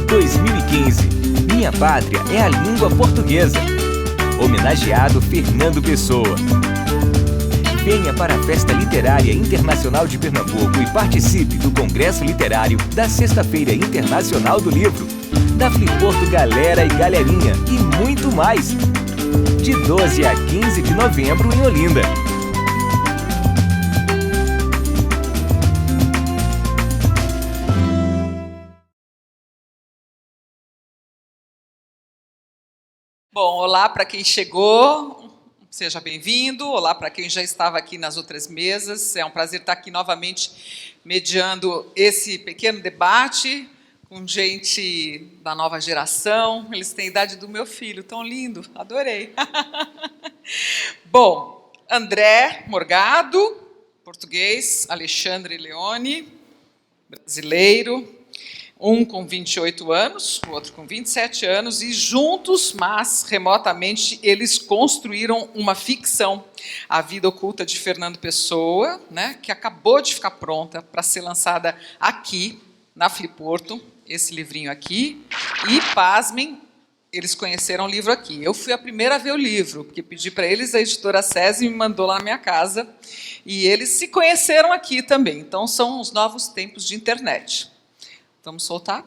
2015. Minha pátria é a língua portuguesa. Homenageado Fernando Pessoa. Venha para a Festa Literária Internacional de Pernambuco e participe do Congresso Literário da Sexta-feira Internacional do Livro, da Fliporto Galera e Galerinha e muito mais. De 12 a 15 de novembro em Olinda. Bom, olá para quem chegou, seja bem-vindo. Olá para quem já estava aqui nas outras mesas. É um prazer estar aqui novamente mediando esse pequeno debate com gente da nova geração. Eles têm a idade do meu filho, tão lindo, adorei. Bom, André Morgado, português, Alexandre Leone, brasileiro. Um com 28 anos, o outro com 27 anos, e juntos, mas remotamente, eles construíram uma ficção, A Vida Oculta de Fernando Pessoa, né, que acabou de ficar pronta para ser lançada aqui, na Fliporto, esse livrinho aqui, e, pasmem, eles conheceram o livro aqui. Eu fui a primeira a ver o livro, porque pedi para eles, a editora SESI me mandou lá na minha casa, e eles se conheceram aqui também. Então, são os novos tempos de internet. Vamos soltar?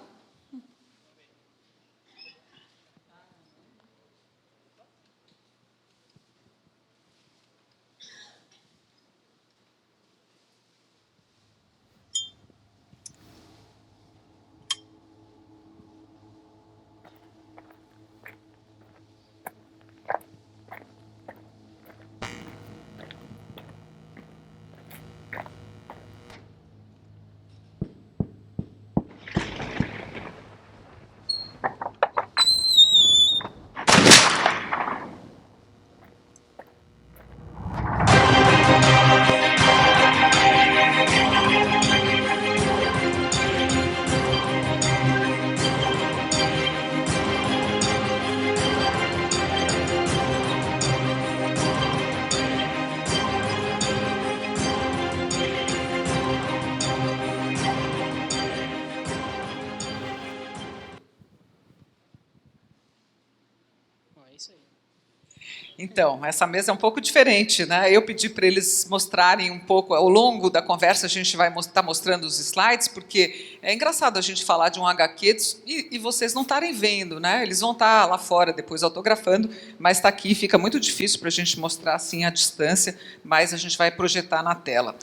Então, essa mesa é um pouco diferente, né? Eu pedi para eles mostrarem um pouco, ao longo da conversa a gente vai estar mostrando os slides, porque é engraçado a gente falar de um HQ e vocês não estarem vendo, né? Eles vão estar lá fora depois autografando, mas está aqui, fica muito difícil para a gente mostrar assim à distância, mas a gente vai projetar na tela.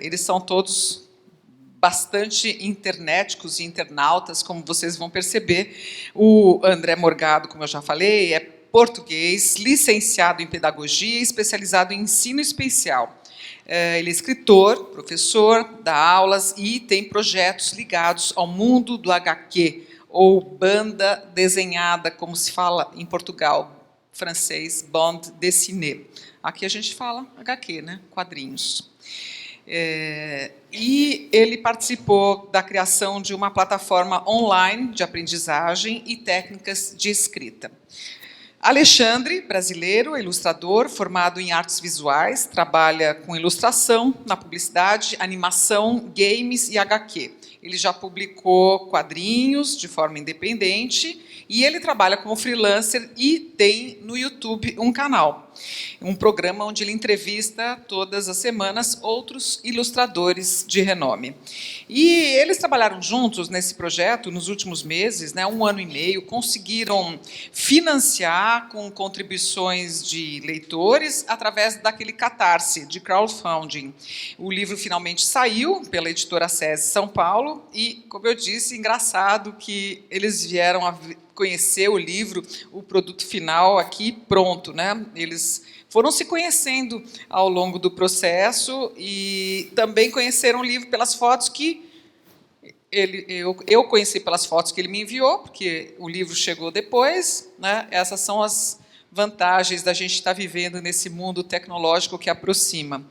Eles são todos bastante internéticos e internautas, como vocês vão perceber. O André Morgado, como eu já falei, é português, licenciado em pedagogia e especializado em ensino especial. Ele é escritor, professor, dá aulas e tem projetos ligados ao mundo do HQ, ou banda desenhada, como se fala em Portugal, francês, bande dessinée. Aqui a gente fala HQ, né? Quadrinhos. E ele participou da criação de uma plataforma online de aprendizagem e técnicas de escrita. Alexandre, brasileiro, ilustrador, formado em artes visuais, trabalha com ilustração na publicidade, animação, games e HQ. Ele já publicou quadrinhos de forma independente e ele trabalha como freelancer e tem no YouTube um canal, um programa onde ele entrevista todas as semanas outros ilustradores de renome. E eles trabalharam juntos nesse projeto nos últimos meses, né, 1 ano e meio, conseguiram financiar com contribuições de leitores através daquele catarse de crowdfunding. O livro finalmente saiu pela editora SESI São Paulo e, como eu disse, engraçado que eles vieram a conhecer o livro, o produto final aqui pronto, né? Eles foram se conhecendo ao longo do processo e também conheceram o livro pelas fotos que eu conheci pelas fotos que ele me enviou, porque o livro chegou depois, né? Essas são as vantagens da gente estar vivendo nesse mundo tecnológico que aproxima.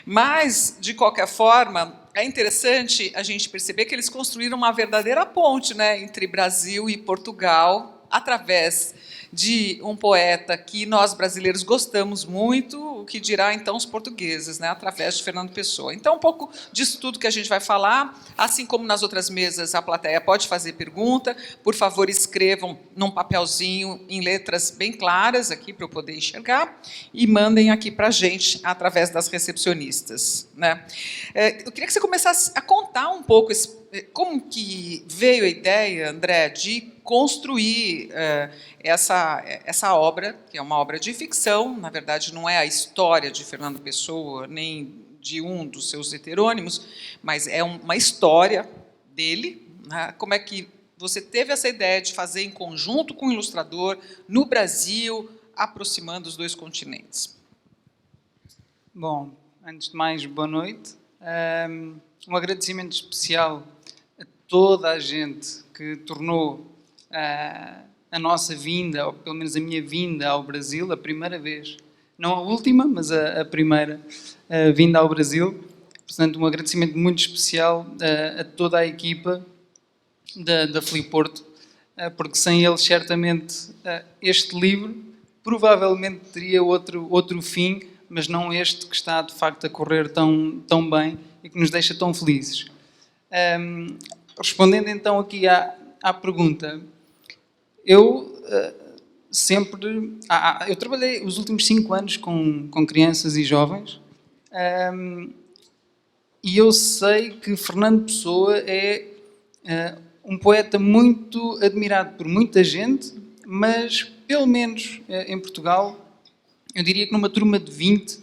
Mas, de qualquer forma, é interessante a gente perceber que eles construíram uma verdadeira ponte, né, entre Brasil e Portugal, através de um poeta que nós brasileiros gostamos muito, o que dirá então os portugueses, né, através de Fernando Pessoa. Então, um pouco disso tudo que a gente vai falar, assim como nas outras mesas a plateia pode fazer pergunta, por favor escrevam num papelzinho em letras bem claras aqui para eu poder enxergar e mandem aqui para a gente através das recepcionistas, né. Eu queria que você começasse a contar um pouco como que veio a ideia, André, de construir essa obra, que é uma obra de ficção, na verdade não é a história de Fernando Pessoa, nem de um dos seus heterônimos, mas é uma história dele, né? Como é que você teve essa ideia de fazer em conjunto com o ilustrador, no Brasil, aproximando os dois continentes? Bom, antes de mais, boa noite. Um agradecimento especial a toda a gente que tornou a nossa vinda, ou pelo menos a minha vinda ao Brasil, a primeira vez, não a última, mas a primeira vinda ao Brasil. Portanto, um agradecimento muito especial a toda a equipa da Filiporto, porque sem eles, certamente, este livro provavelmente teria outro fim, mas não este que está, de facto, a correr tão bem e que nos deixa tão felizes. Respondendo então aqui à pergunta, eu eu trabalhei os últimos 5 anos com crianças e jovens, e eu sei que Fernando Pessoa é um poeta muito admirado por muita gente, mas, pelo menos em Portugal, eu diria que numa turma de 20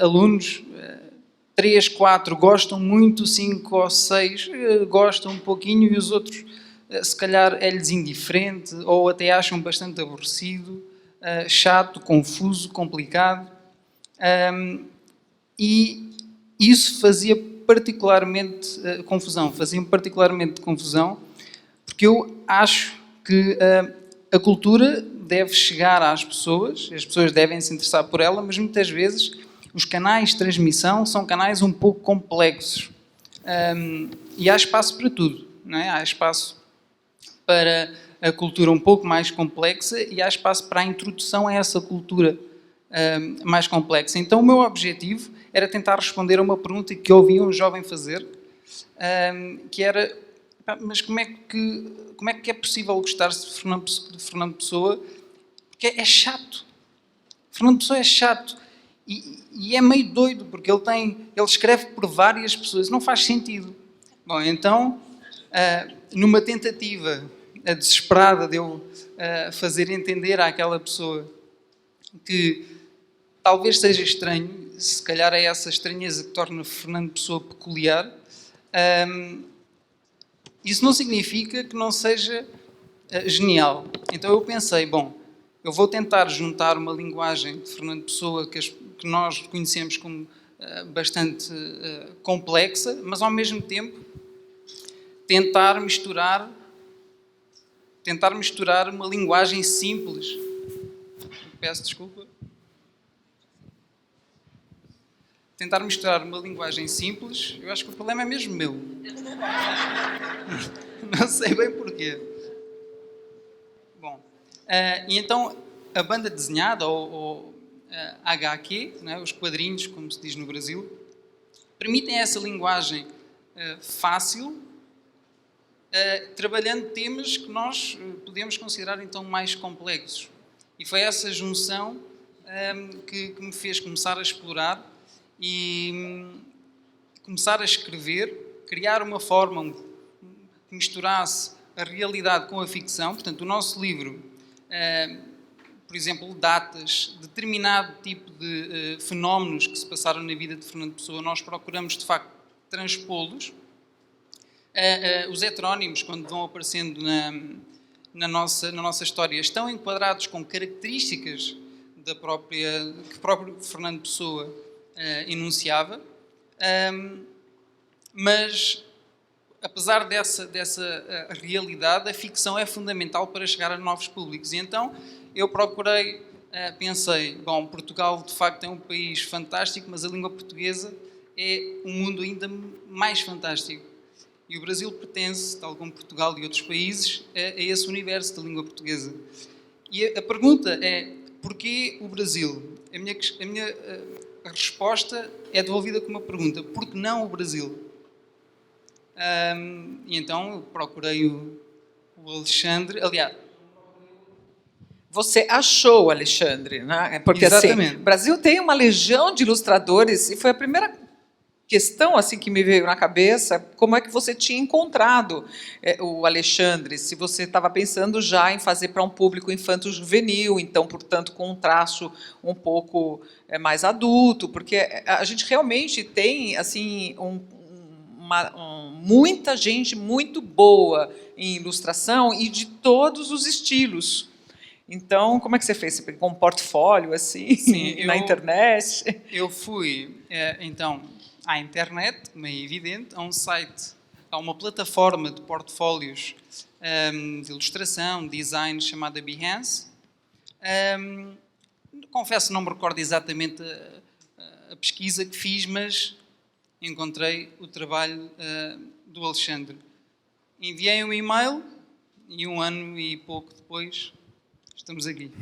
alunos, 3, 4 gostam muito, 5 ou 6 gostam um pouquinho e os outros, se calhar, é-lhes indiferente ou até acham bastante aborrecido, chato, confuso, complicado. E isso fazia particularmente confusão. Fazia-me particularmente confusão porque eu acho que a cultura deve chegar às pessoas, as pessoas devem se interessar por ela, mas muitas vezes os canais de transmissão são canais um pouco complexos. E há espaço para tudo, não é? Há espaço para a cultura um pouco mais complexa e há espaço para a introdução a essa cultura mais complexa. Então o meu objetivo era tentar responder a uma pergunta que eu ouvi um jovem fazer, que era: mas como é que é possível gostar-se de Fernando Pessoa? Porque é chato. Fernando Pessoa é chato. E é meio doido, porque ele escreve por várias pessoas. Não faz sentido. Bom, então, numa tentativa desesperada de eu fazer entender àquela pessoa que talvez seja estranho, se calhar é essa estranheza que torna Fernando Pessoa peculiar, isso não significa que não seja genial. Então eu pensei, bom, eu vou tentar juntar uma linguagem de Fernando Pessoa que nós conhecemos como bastante complexa, mas ao mesmo tempo tentar misturar uma linguagem simples. Peço desculpa. Tentar misturar uma linguagem simples, eu acho que o problema é mesmo meu. Não sei bem porquê. Bom, e então a banda desenhada, ou HQ, né, os quadrinhos, como se diz no Brasil, permitem essa linguagem fácil, trabalhando temas que nós podemos considerar então mais complexos. E foi essa junção que me fez começar a explorar e começar a escrever, criar uma forma que misturasse a realidade com a ficção. Portanto, o nosso livro, por exemplo, datas determinado tipo de fenómenos que se passaram na vida de Fernando Pessoa, nós procuramos, de facto, transpô-los. Os heterónimos, quando vão aparecendo na nossa história, estão enquadrados com características que o próprio Fernando Pessoa enunciava, mas apesar dessa realidade, a ficção é fundamental para chegar a novos públicos. E então eu pensei, bom, Portugal de facto é um país fantástico, mas a língua portuguesa é um mundo ainda mais fantástico. E o Brasil pertence, tal como Portugal e outros países, a esse universo da língua portuguesa. E a pergunta é, porquê o Brasil? A resposta é devolvida com uma pergunta, por que não o Brasil? E então eu procurei o Alexandre, aliás... Você achou, Alexandre, né? Porque Exatamente. assim, o Brasil tem uma legião de ilustradores e foi a primeira questão assim que me veio na cabeça, como é que você tinha encontrado o Alexandre, se você estava pensando já em fazer para um público infanto-juvenil, então, portanto, com um traço um pouco mais adulto, porque a gente realmente tem assim muita gente muito boa em ilustração e de todos os estilos. Então, como é que você fez? Você pegou um portfólio assim, Sim, na internet? Eu fui, então, à internet, como é evidente, a um site, a uma plataforma de portfólios de ilustração, design, chamada Behance. Confesso, não me recordo exatamente a pesquisa que fiz, mas encontrei o trabalho do Alexandre. Enviei um e-mail e 1 ano e pouco depois estamos aqui.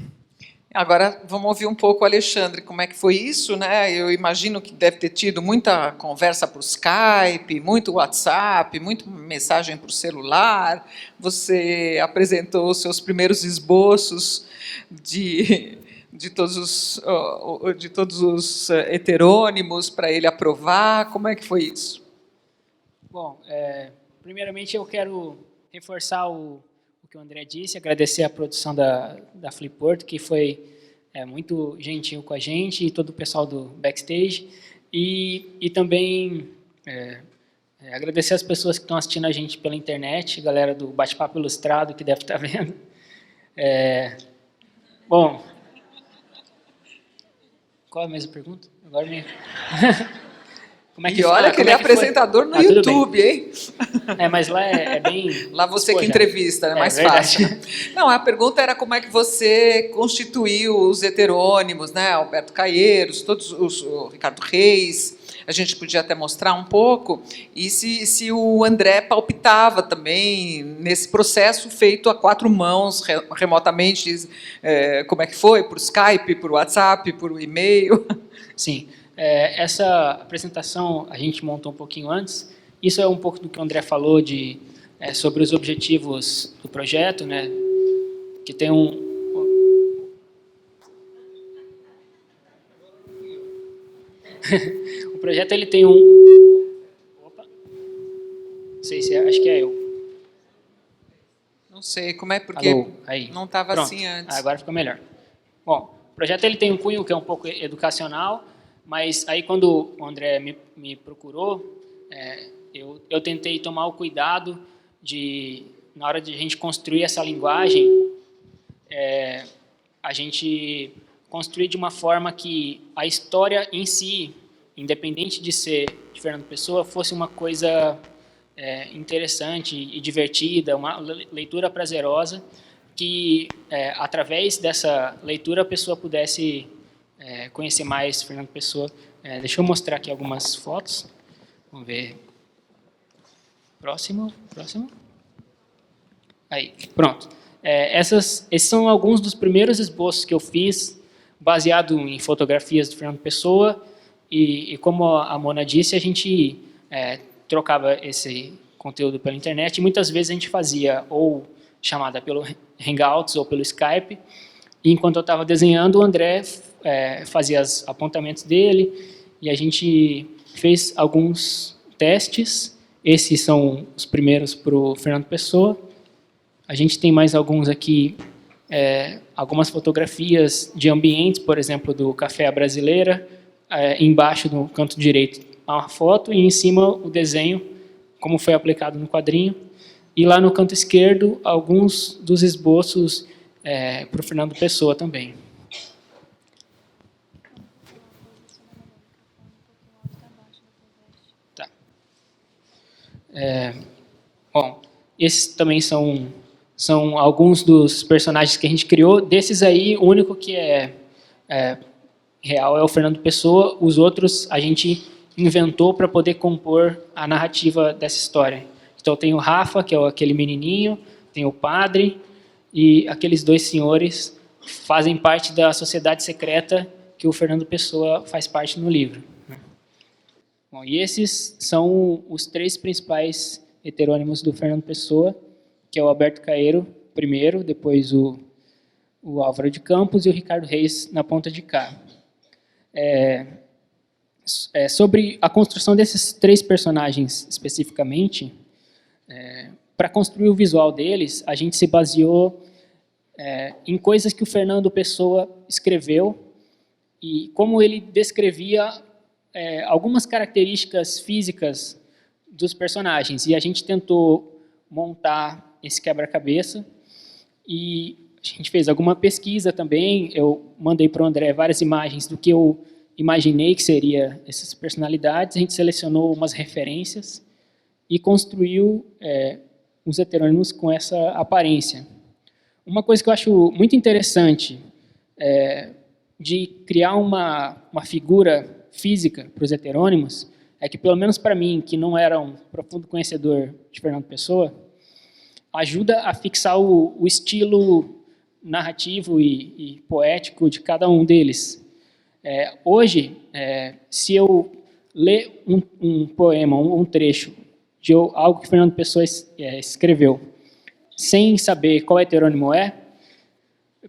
Agora vamos ouvir um pouco o Alexandre, como é que foi isso, né? Eu imagino que deve ter tido muita conversa por Skype, muito WhatsApp, muita mensagem por celular. Você apresentou os seus primeiros esboços de todos os heterônimos para ele aprovar. Como é que foi isso? Bom, primeiramente eu quero reforçar o que o André disse, agradecer a produção da Flipboard, que foi muito gentil com a gente e todo o pessoal do backstage, e também agradecer as pessoas que estão assistindo a gente pela internet, galera do Bate-Papo Ilustrado, que deve estar vendo. Bom, qual é a mesma pergunta? Agora me... Como é que e olha que ele é apresentador no YouTube, hein? Mas lá é bem... Lá você que entrevista, é mais fácil. Não, a pergunta era como é que você constituiu os heterônimos, né? Alberto Caieiros, todos o Ricardo Reis, a gente podia até mostrar um pouco, e se o André palpitava também nesse processo feito a 4 mãos, remotamente, como é que foi? Por Skype, por WhatsApp, por e-mail? Sim. Essa apresentação a gente montou um pouquinho antes. Isso é um pouco do que o André falou sobre os objetivos do projeto, né? Que tem o projeto ele tem Opa. Não sei se acho que é eu. Não sei como é porque Alô, aí. Não estava assim antes. Agora ficou melhor. Bom, o projeto ele tem um cunho que é um pouco educacional. Mas aí quando o André me procurou, eu tentei tomar o cuidado na hora de a gente construir essa linguagem, a gente construir de uma forma que a história em si, independente de ser de Fernando Pessoa, fosse uma coisa interessante e divertida, uma leitura prazerosa, que através dessa leitura a pessoa pudesse conhecer mais Fernando Pessoa. Deixa eu mostrar aqui algumas fotos. Vamos ver. Próximo. Aí, pronto. Esses são alguns dos primeiros esboços que eu fiz, baseado em fotografias de Fernando Pessoa, e como a Mona disse, a gente trocava esse conteúdo pela internet, e muitas vezes a gente fazia ou chamada pelo Hangouts ou pelo Skype, e enquanto eu estava desenhando, o André fazia os apontamentos dele, e a gente fez alguns testes. Esses são os primeiros para o Fernando Pessoa. A gente tem mais alguns aqui, algumas fotografias de ambientes, por exemplo, do Café à Brasileira. Embaixo, no canto direito, há uma foto, e em cima o desenho, como foi aplicado no quadrinho. E lá no canto esquerdo, alguns dos esboços para o Fernando Pessoa também. Tá. Bom, esses também são alguns dos personagens que a gente criou. Desses aí, o único que é real é o Fernando Pessoa. Os outros a gente inventou para poder compor a narrativa dessa história. Então tem o Rafa, que é aquele menininho, tem o padre, e aqueles 2 senhores fazem parte da sociedade secreta que o Fernando Pessoa faz parte no livro. Bom, e esses são os 3 principais heterônimos do Fernando Pessoa, que é o Alberto Caeiro, primeiro, depois o Álvaro de Campos e o Ricardo Reis na ponta de cá. Sobre a construção desses 3 personagens especificamente, para construir o visual deles, a gente se baseou em coisas que o Fernando Pessoa escreveu e como ele descrevia algumas características físicas dos personagens. E a gente tentou montar esse quebra-cabeça e a gente fez alguma pesquisa também. Eu mandei para o André várias imagens do que eu imaginei que seria essas personalidades. A gente selecionou umas referências e construiu os heterônimos com essa aparência. Uma coisa que eu acho muito interessante de criar uma figura física para os heterônimos é que, pelo menos para mim, que não era um profundo conhecedor de Fernando Pessoa, ajuda a fixar o estilo narrativo e poético de cada um deles. Hoje, se eu ler um poema, um trecho de algo que Fernando Pessoa escreveu, sem saber qual heterônimo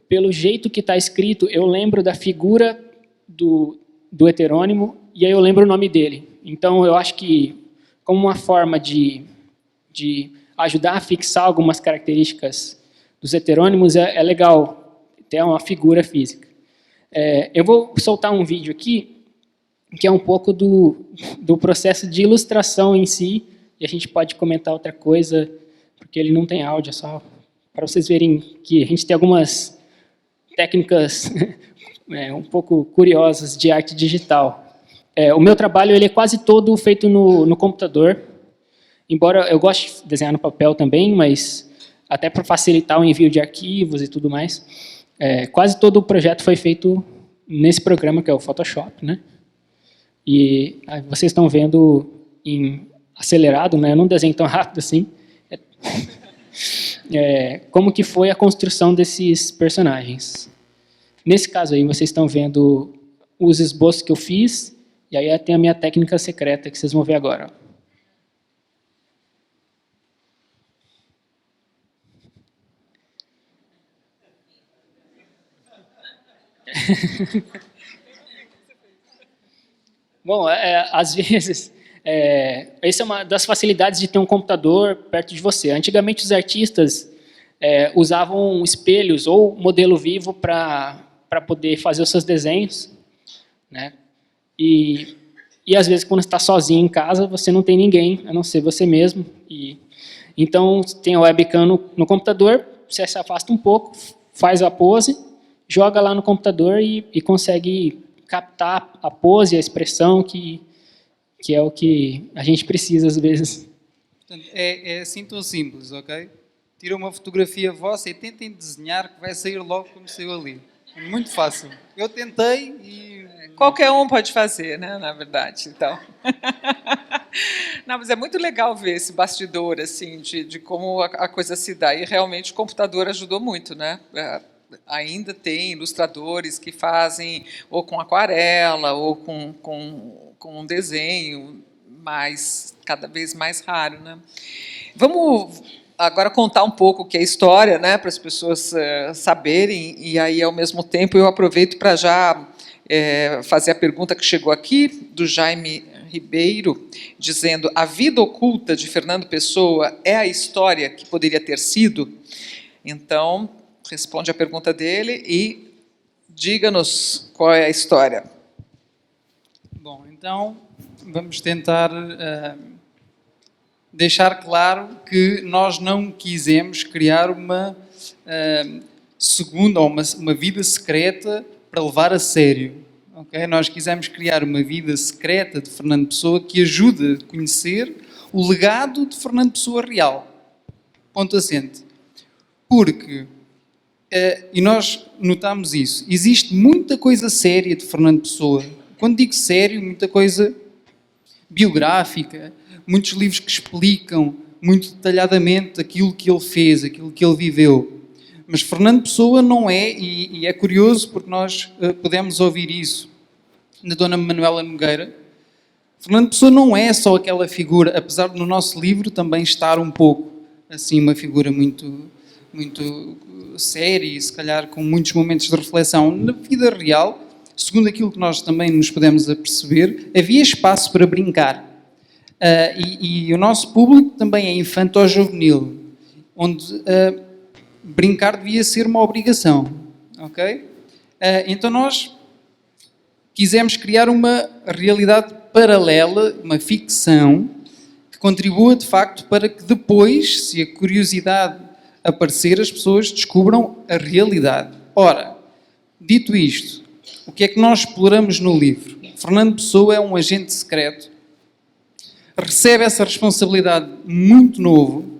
pelo jeito que está escrito, eu lembro da figura do heterônimo e aí eu lembro o nome dele. Então, eu acho que, como uma forma de ajudar a fixar algumas características dos heterônimos, é legal ter uma figura física. Eu vou soltar um vídeo aqui, que é um pouco do processo de ilustração em si, e a gente pode comentar outra coisa, porque ele não tem áudio, é só para vocês verem que a gente tem algumas técnicas um pouco curiosas de arte digital. O meu trabalho ele é quase todo feito no computador, embora eu goste de desenhar no papel também, mas até para facilitar o envio de arquivos e tudo mais, quase todo o projeto foi feito nesse programa que é o Photoshop, né? E vocês estão vendo em acelerado, né? Eu não desenho tão rápido assim. Como que foi a construção desses personagens. Nesse caso aí, vocês estão vendo os esboços que eu fiz, e aí tem a minha técnica secreta que vocês vão ver agora. Bom, às vezes, essa é uma das facilidades de ter um computador perto de você. Antigamente, os artistas usavam espelhos ou modelo vivo para poder fazer os seus desenhos, né? E às vezes, quando você está sozinho em casa, você não tem ninguém, a não ser você mesmo. Então, tem a webcam no computador, você se afasta um pouco, faz a pose, joga lá no computador e consegue captar a pose, a expressão que é o que a gente precisa às vezes. Portanto, é assim tão simples, ok? Tira uma fotografia vossa e tentem desenhar que vai sair logo como saiu ali. É muito fácil. Eu tentei e... Qualquer um pode fazer, né, na verdade. Então. Não, mas é muito legal ver esse bastidor assim, de como a coisa se dá. E realmente o computador ajudou muito, né? Ainda tem ilustradores que fazem ou com aquarela ou com um desenho, mas cada vez mais raro, né? Vamos agora contar um pouco o que é história, né, para as pessoas saberem, e aí, ao mesmo tempo, eu aproveito para já fazer a pergunta que chegou aqui, do Jaime Ribeiro, dizendo: a vida oculta de Fernando Pessoa é a história que poderia ter sido? Então, responde a pergunta dele e diga-nos qual é a história. Bom, então, vamos tentar deixar claro que nós não quisemos criar uma segunda ou uma vida secreta para levar a sério. Okay? Nós quisemos criar uma vida secreta de Fernando Pessoa que ajude a conhecer o legado de Fernando Pessoa real. Ponto assente. Porque, e nós notámos isso, existe muita coisa séria de Fernando Pessoa. Quando digo sério, muita coisa biográfica, muitos livros que explicam muito detalhadamente aquilo que ele fez, aquilo que ele viveu. Mas Fernando Pessoa não é, e é curioso porque nós pudemos ouvir isso da Dona Manuela Nogueira. Fernando Pessoa não é só aquela figura, apesar de no nosso livro também estar um pouco assim uma figura muito séria e se calhar com muitos momentos de reflexão. Na vida real, segundo aquilo que nós também nos pudemos aperceber, havia espaço para brincar. E o nosso público também é infanto-juvenil, onde brincar devia ser uma obrigação, ok? Então nós quisemos criar uma realidade paralela, uma ficção, que contribua de facto para que depois, se a curiosidade aparecer, as pessoas descubram a realidade. Ora, dito isto, o que é que nós exploramos no livro? Fernando Pessoa é um agente secreto, recebe essa responsabilidade muito novo,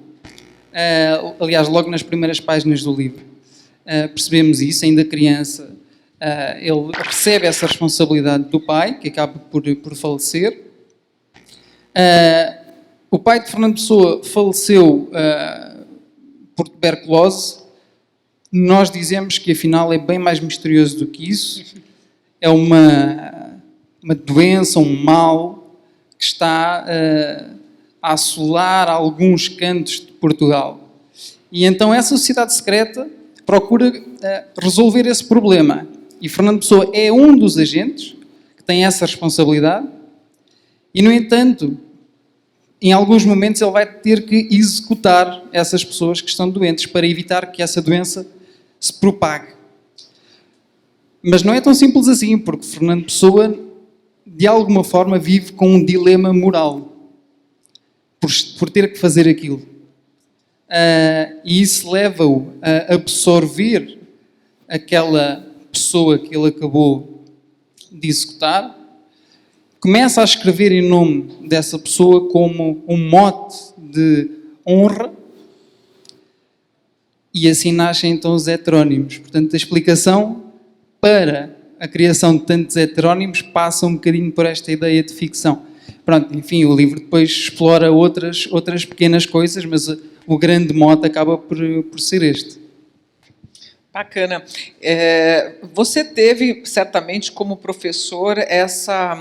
aliás, logo nas primeiras páginas do livro, percebemos isso, ainda criança, ele recebe essa responsabilidade do pai, que acaba por falecer. O pai de Fernando Pessoa faleceu por tuberculose. Nós dizemos que afinal é bem mais misterioso do que isso. É uma doença, um mal que está a assolar alguns cantos de Portugal. E então essa sociedade secreta procura resolver esse problema. E Fernando Pessoa é um dos agentes que tem essa responsabilidade e, no entanto, em alguns momentos ele vai ter que executar essas pessoas que estão doentes para evitar que essa doença se propague. Mas não é tão simples assim, porque Fernando Pessoa, de alguma forma, vive com um dilema moral por ter que fazer aquilo. E isso leva-o a absorver aquela pessoa que ele acabou de executar, começa a escrever em nome dessa pessoa como um mote de honra e assim nascem então os heterónimos. Portanto, a explicação para a criação de tantos heterónimos passa um bocadinho por esta ideia de ficção. Pronto, enfim, o livro depois explora outras pequenas coisas, mas o grande mote acaba por ser este. Bacana. Você teve, certamente, como professor, essa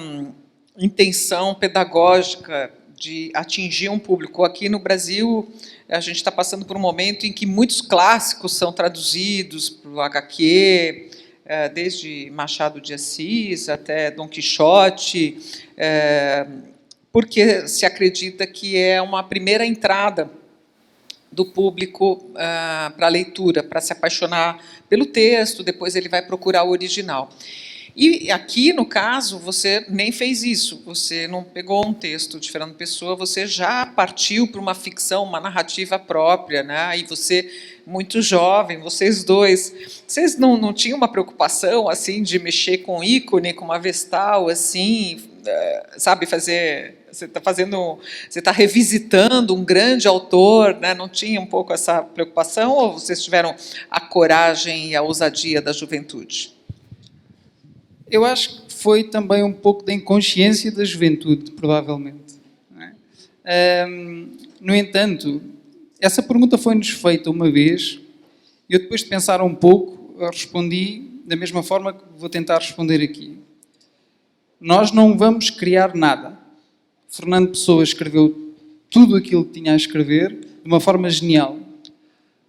intenção pedagógica de atingir um público. Aqui no Brasil, a gente está passando por um momento em que muitos clássicos são traduzidos para o HQ, desde Machado de Assis até Dom Quixote, porque se acredita que é uma primeira entrada do público para a leitura, para se apaixonar pelo texto, depois ele vai procurar o original. E aqui, no caso, você nem fez isso, você não pegou um texto de Fernando Pessoa, você já partiu para uma ficção, uma narrativa própria, né? E você, muito jovem, vocês dois, vocês não tinham uma preocupação assim, de mexer com ícone, com uma vestal, assim, sabe, fazer... Você está revisitando um grande autor, né? Não tinha um pouco essa preocupação, ou vocês tiveram a coragem e a ousadia da juventude? Eu acho que foi também um pouco da inconsciência da juventude, provavelmente. Não é? No entanto, essa pergunta foi-nos feita uma vez, e eu depois de pensar um pouco, respondi da mesma forma que vou tentar responder aqui. Nós não vamos criar nada. Fernando Pessoa escreveu tudo aquilo que tinha a escrever de uma forma genial.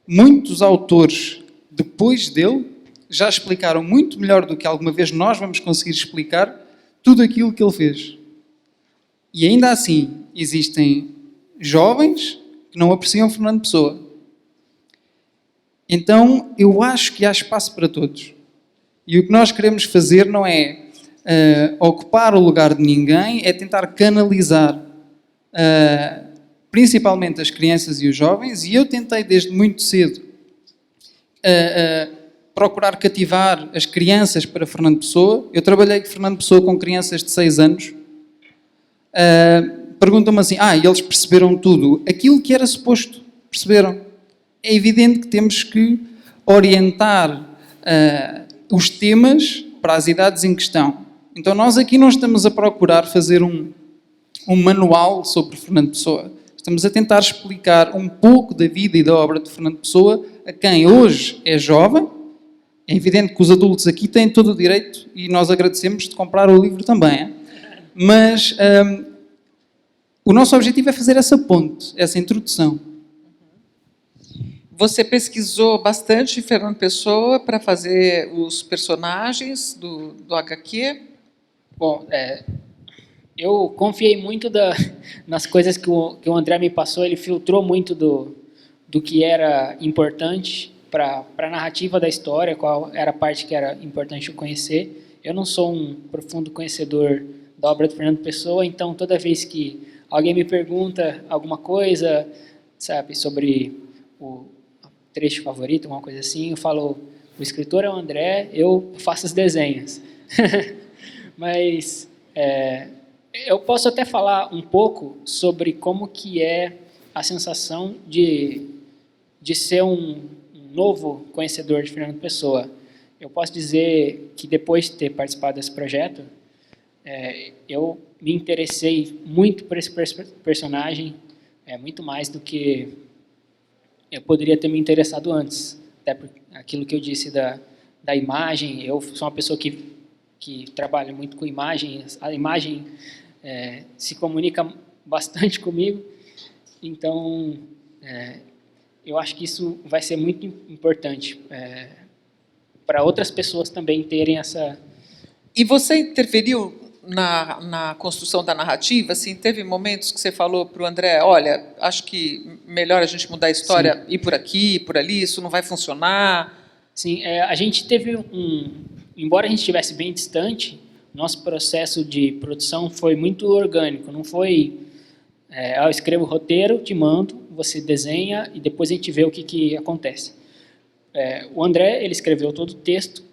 Muitos autores, depois dele, já explicaram muito melhor do que alguma vez nós vamos conseguir explicar tudo aquilo que ele fez. E ainda assim, existem jovens que não apreciam Fernando Pessoa. Então, eu acho que há espaço para todos. E o que nós queremos fazer não é ocupar o lugar de ninguém, é tentar canalizar principalmente as crianças e os jovens, e eu tentei desde muito cedo procurar cativar as crianças para Fernando Pessoa. Eu trabalhei com Fernando Pessoa com crianças de 6 anos. Perguntam-me assim, eles perceberam tudo. Aquilo que era suposto, perceberam. É evidente que temos que orientar os temas para as idades em questão. Então nós aqui não estamos a procurar fazer um manual sobre Fernando Pessoa. Estamos a tentar explicar um pouco da vida e da obra de Fernando Pessoa a quem hoje é jovem. É evidente que os adultos aqui têm todo o direito, e nós agradecemos, de comprar o livro também. Hein? Mas o nosso objetivo é fazer essa ponte, essa introdução. Você pesquisou bastante Fernando Pessoa para fazer os personagens do HQ? Bom, eu confiei muito nas coisas que o André me passou. Ele filtrou muito do que era importante para a narrativa da história, qual era a parte que era importante eu conhecer. Eu não sou um profundo conhecedor da obra de Fernando Pessoa, então toda vez que alguém me pergunta alguma coisa, sabe, sobre o trecho favorito, alguma coisa assim, eu falo, o escritor é o André, eu faço os desenhos. Mas eu posso até falar um pouco sobre como que é a sensação de ser um novo conhecedor de Fernando Pessoa. Eu posso dizer que depois de ter participado desse projeto, eu me interessei muito por esse personagem, muito mais do que eu poderia ter me interessado antes. Até por aquilo que eu disse da imagem, eu sou uma pessoa que trabalha muito com imagem, a imagem se comunica bastante comigo, então eu acho que isso vai ser muito importante para outras pessoas também terem essa... E você interferiu na construção da narrativa? Assim, teve momentos que você falou para o André, olha, acho que melhor a gente mudar a história, ir por aqui, por ali, isso não vai funcionar? Sim, a gente teve embora a gente estivesse bem distante, nosso processo de produção foi muito orgânico, não foi... eu escrevo o roteiro, te mando, você desenha e depois a gente vê o que acontece. O André, ele escreveu todo o texto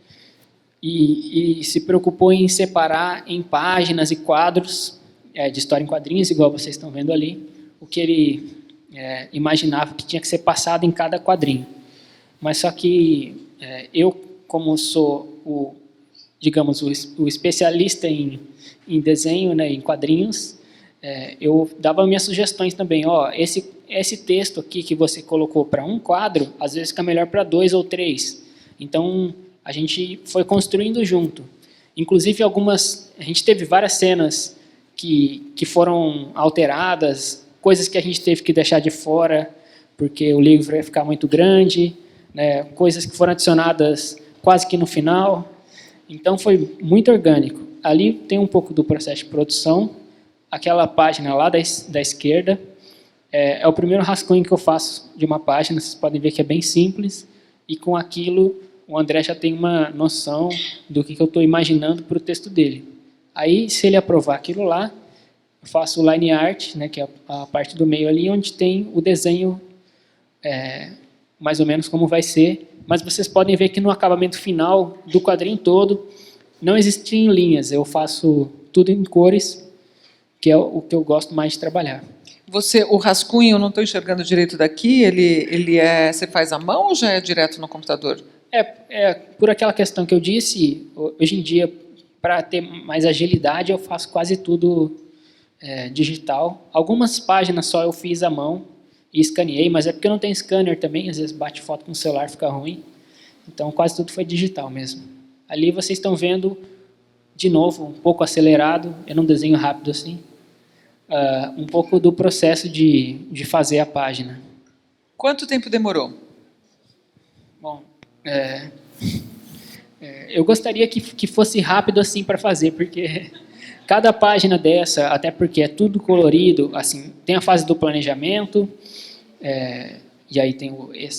e se preocupou em separar em páginas e quadros de história em quadrinhos, igual vocês estão vendo ali, o que ele imaginava que tinha que ser passado em cada quadrinho. Mas só que eu, como sou digamos, o especialista em desenho, né, em quadrinhos, eu dava minhas sugestões também. Esse texto aqui que você colocou para um quadro, às vezes fica melhor para 2 ou 3. Então, a gente foi construindo junto. Inclusive, a gente teve várias cenas que foram alteradas, coisas que a gente teve que deixar de fora, porque o livro ia ficar muito grande, né, coisas que foram adicionadas quase que no final. Então, foi muito orgânico. Ali tem um pouco do processo de produção. Aquela página lá da esquerda é o primeiro rascunho que eu faço de uma página. Vocês podem ver que é bem simples. E com aquilo, o André já tem uma noção do que eu estou imaginando para o texto dele. Aí, se ele aprovar aquilo lá, eu faço o line art, né, que é a parte do meio ali, onde tem o desenho mais ou menos como vai ser. Mas vocês podem ver que no acabamento final do quadrinho todo não existem linhas. Eu faço tudo em cores, que é o que eu gosto mais de trabalhar. O rascunho, eu não estou enxergando direito daqui, você faz à mão ou já é direto no computador? Por aquela questão que eu disse, hoje em dia, para ter mais agilidade, eu faço quase tudo digital. Algumas páginas só eu fiz à mão e escaneei, mas é porque eu não tenho scanner também, às vezes bate foto com o celular, fica ruim. Então, quase tudo foi digital mesmo. Ali vocês estão vendo, de novo, um pouco acelerado, eu não desenho rápido assim, um pouco do processo de fazer a página. Quanto tempo demorou? Bom, eu gostaria que fosse rápido assim para fazer, porque cada página dessa, até porque é tudo colorido, assim, tem a fase do planejamento, e aí tem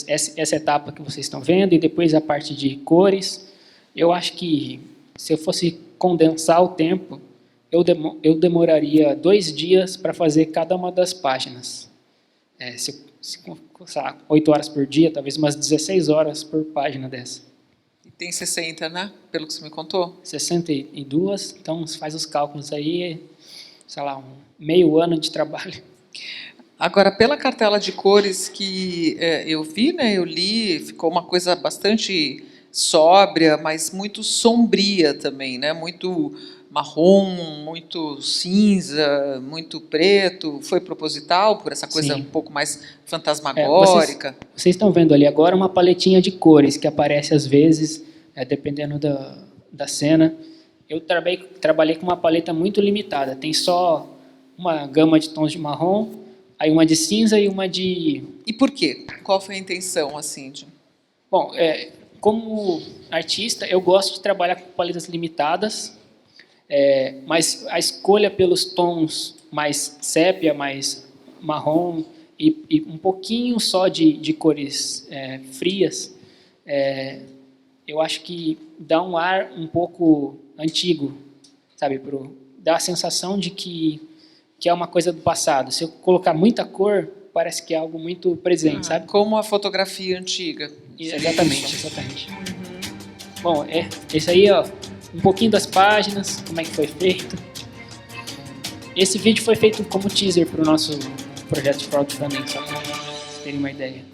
essa etapa que vocês estão vendo, e depois a parte de cores. Eu acho que se eu fosse condensar o tempo, eu demoraria 2 dias para fazer cada uma das páginas. Se 8 horas por dia, talvez umas 16 horas por página dessa. E tem 60, né? Pelo que você me contou? 62, então você faz os cálculos aí, sei lá, meio ano de trabalho. Agora, pela cartela de cores que eu vi, né, eu li, ficou uma coisa bastante sóbria, mas muito sombria também, né? Muito marrom, muito cinza, muito preto? Foi proposital, por essa coisa Sim. um pouco mais fantasmagórica? Vocês estão vendo ali agora uma paletinha de cores que aparece às vezes, dependendo da cena. Eu trabalhei com uma paleta muito limitada. Tem só uma gama de tons de marrom, aí uma de cinza e uma de... E por quê? Qual foi a intenção, assim, de... Bom, como artista, eu gosto de trabalhar com paletas limitadas, mas a escolha pelos tons mais sépia, mais marrom e um pouquinho só de cores frias, eu acho que dá um ar um pouco antigo, sabe? Dá a sensação de que é uma coisa do passado. Se eu colocar muita cor, parece que é algo muito presente, sabe? Como a fotografia antiga. Exatamente. Bom, esse aí, ó, um pouquinho das páginas, como é que foi feito. Esse vídeo foi feito como teaser para o nosso projeto de crowdfunding, só para vocês terem uma ideia.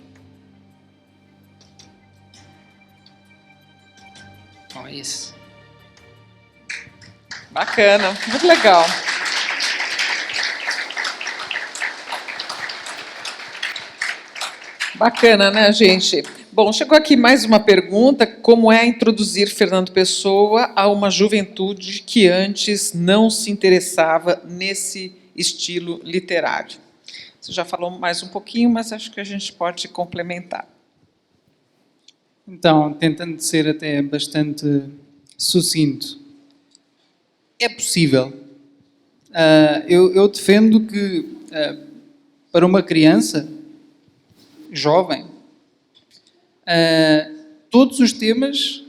Bom, é isso. Bacana, muito legal. Bacana, né, gente? Bom, chegou aqui mais uma pergunta: como é introduzir Fernando Pessoa a uma juventude que antes não se interessava nesse estilo literário? Você já falou mais um pouquinho, mas acho que a gente pode complementar. Então, tentando ser até bastante sucinto, é possível. Eu defendo que, para uma criança jovem, todos os temas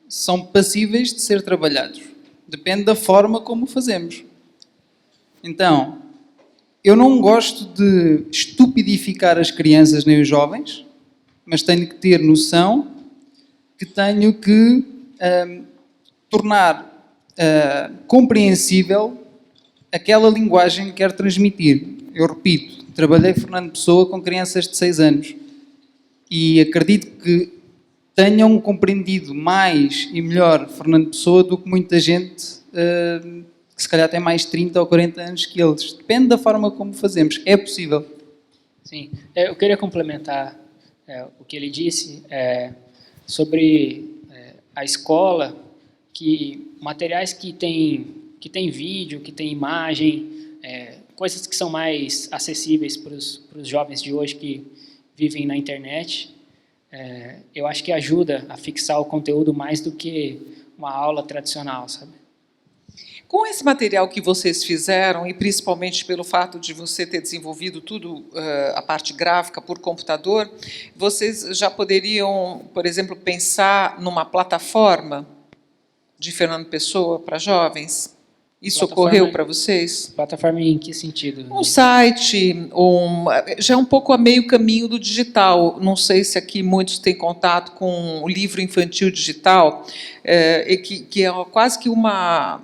são passíveis de ser trabalhados. Depende da forma como o fazemos. Então, eu não gosto de estupidificar as crianças nem os jovens, mas tenho que ter noção que tenho que tornar compreensível aquela linguagem que quero transmitir. Eu repito, trabalhei Fernando Pessoa com crianças de 6 anos e acredito que tenham compreendido mais e melhor Fernando Pessoa do que muita gente que se calhar tem mais 30 ou 40 anos que eles. Depende da forma como fazemos. É possível. Sim, eu queria complementar o que ele disse sobre a escola, que materiais que tem vídeo, que tem imagem, coisas que são mais acessíveis para os jovens de hoje que vivem na internet, eu acho que ajuda a fixar o conteúdo mais do que uma aula tradicional, sabe? Com esse material que vocês fizeram, e principalmente pelo fato de você ter desenvolvido tudo, a parte gráfica por computador, vocês já poderiam, por exemplo, pensar numa plataforma de Fernando Pessoa para jovens? Isso ocorreu para vocês? Plataforma em que sentido? Um site, já é um pouco a meio caminho do digital. Não sei se aqui muitos têm contato com o livro infantil digital, que é quase que uma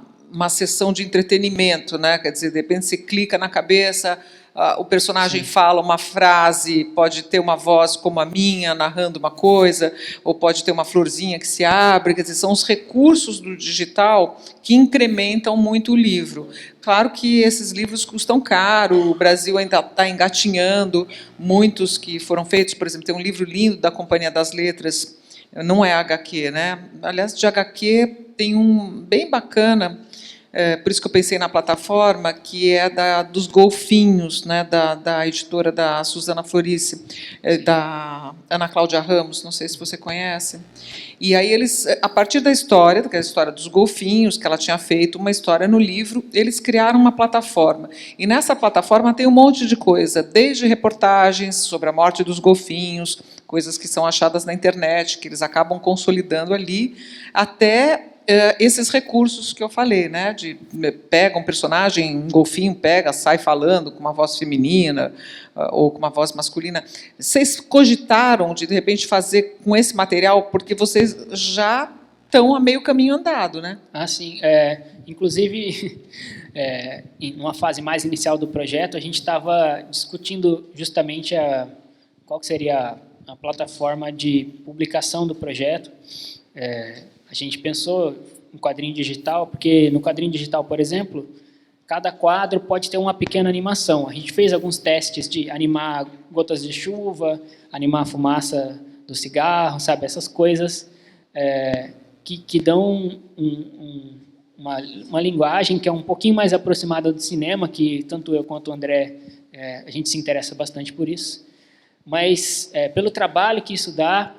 sessão de entretenimento, né? Quer dizer, de repente você clica na cabeça, o personagem fala uma frase, pode ter uma voz como a minha, narrando uma coisa, ou pode ter uma florzinha que se abre. Quer dizer, são os recursos do digital que incrementam muito o livro. Claro que esses livros custam caro, o Brasil ainda está engatinhando, muitos que foram feitos, por exemplo, tem um livro lindo da Companhia das Letras, não é HQ, né? Aliás, de HQ tem um bem bacana, por isso que eu pensei na plataforma, que é dos Golfinhos, né, da editora da Suzana Florice, da Ana Cláudia Ramos, não sei se você conhece. E aí eles, a partir da história, daquela história dos golfinhos, que ela tinha feito uma história no livro, eles criaram uma plataforma. E nessa plataforma tem um monte de coisa, desde reportagens sobre a morte dos golfinhos, coisas que são achadas na internet, que eles acabam consolidando ali, até esses recursos que eu falei, né, pega um personagem, um golfinho pega, sai falando com uma voz feminina ou com uma voz masculina. Vocês cogitaram de repente fazer com esse material, porque vocês já estão a meio caminho andado, né? Ah, sim. Inclusive, em uma fase mais inicial do projeto, a gente estava discutindo justamente qual que seria a plataforma de publicação do projeto. A gente pensou um quadrinho digital, porque no quadrinho digital, por exemplo, cada quadro pode ter uma pequena animação. A gente fez alguns testes de animar gotas de chuva, animar a fumaça do cigarro, sabe? Essas coisas que dão uma linguagem que é um pouquinho mais aproximada do cinema, que tanto eu quanto o André, a gente se interessa bastante por isso. Mas, pelo trabalho que isso dá,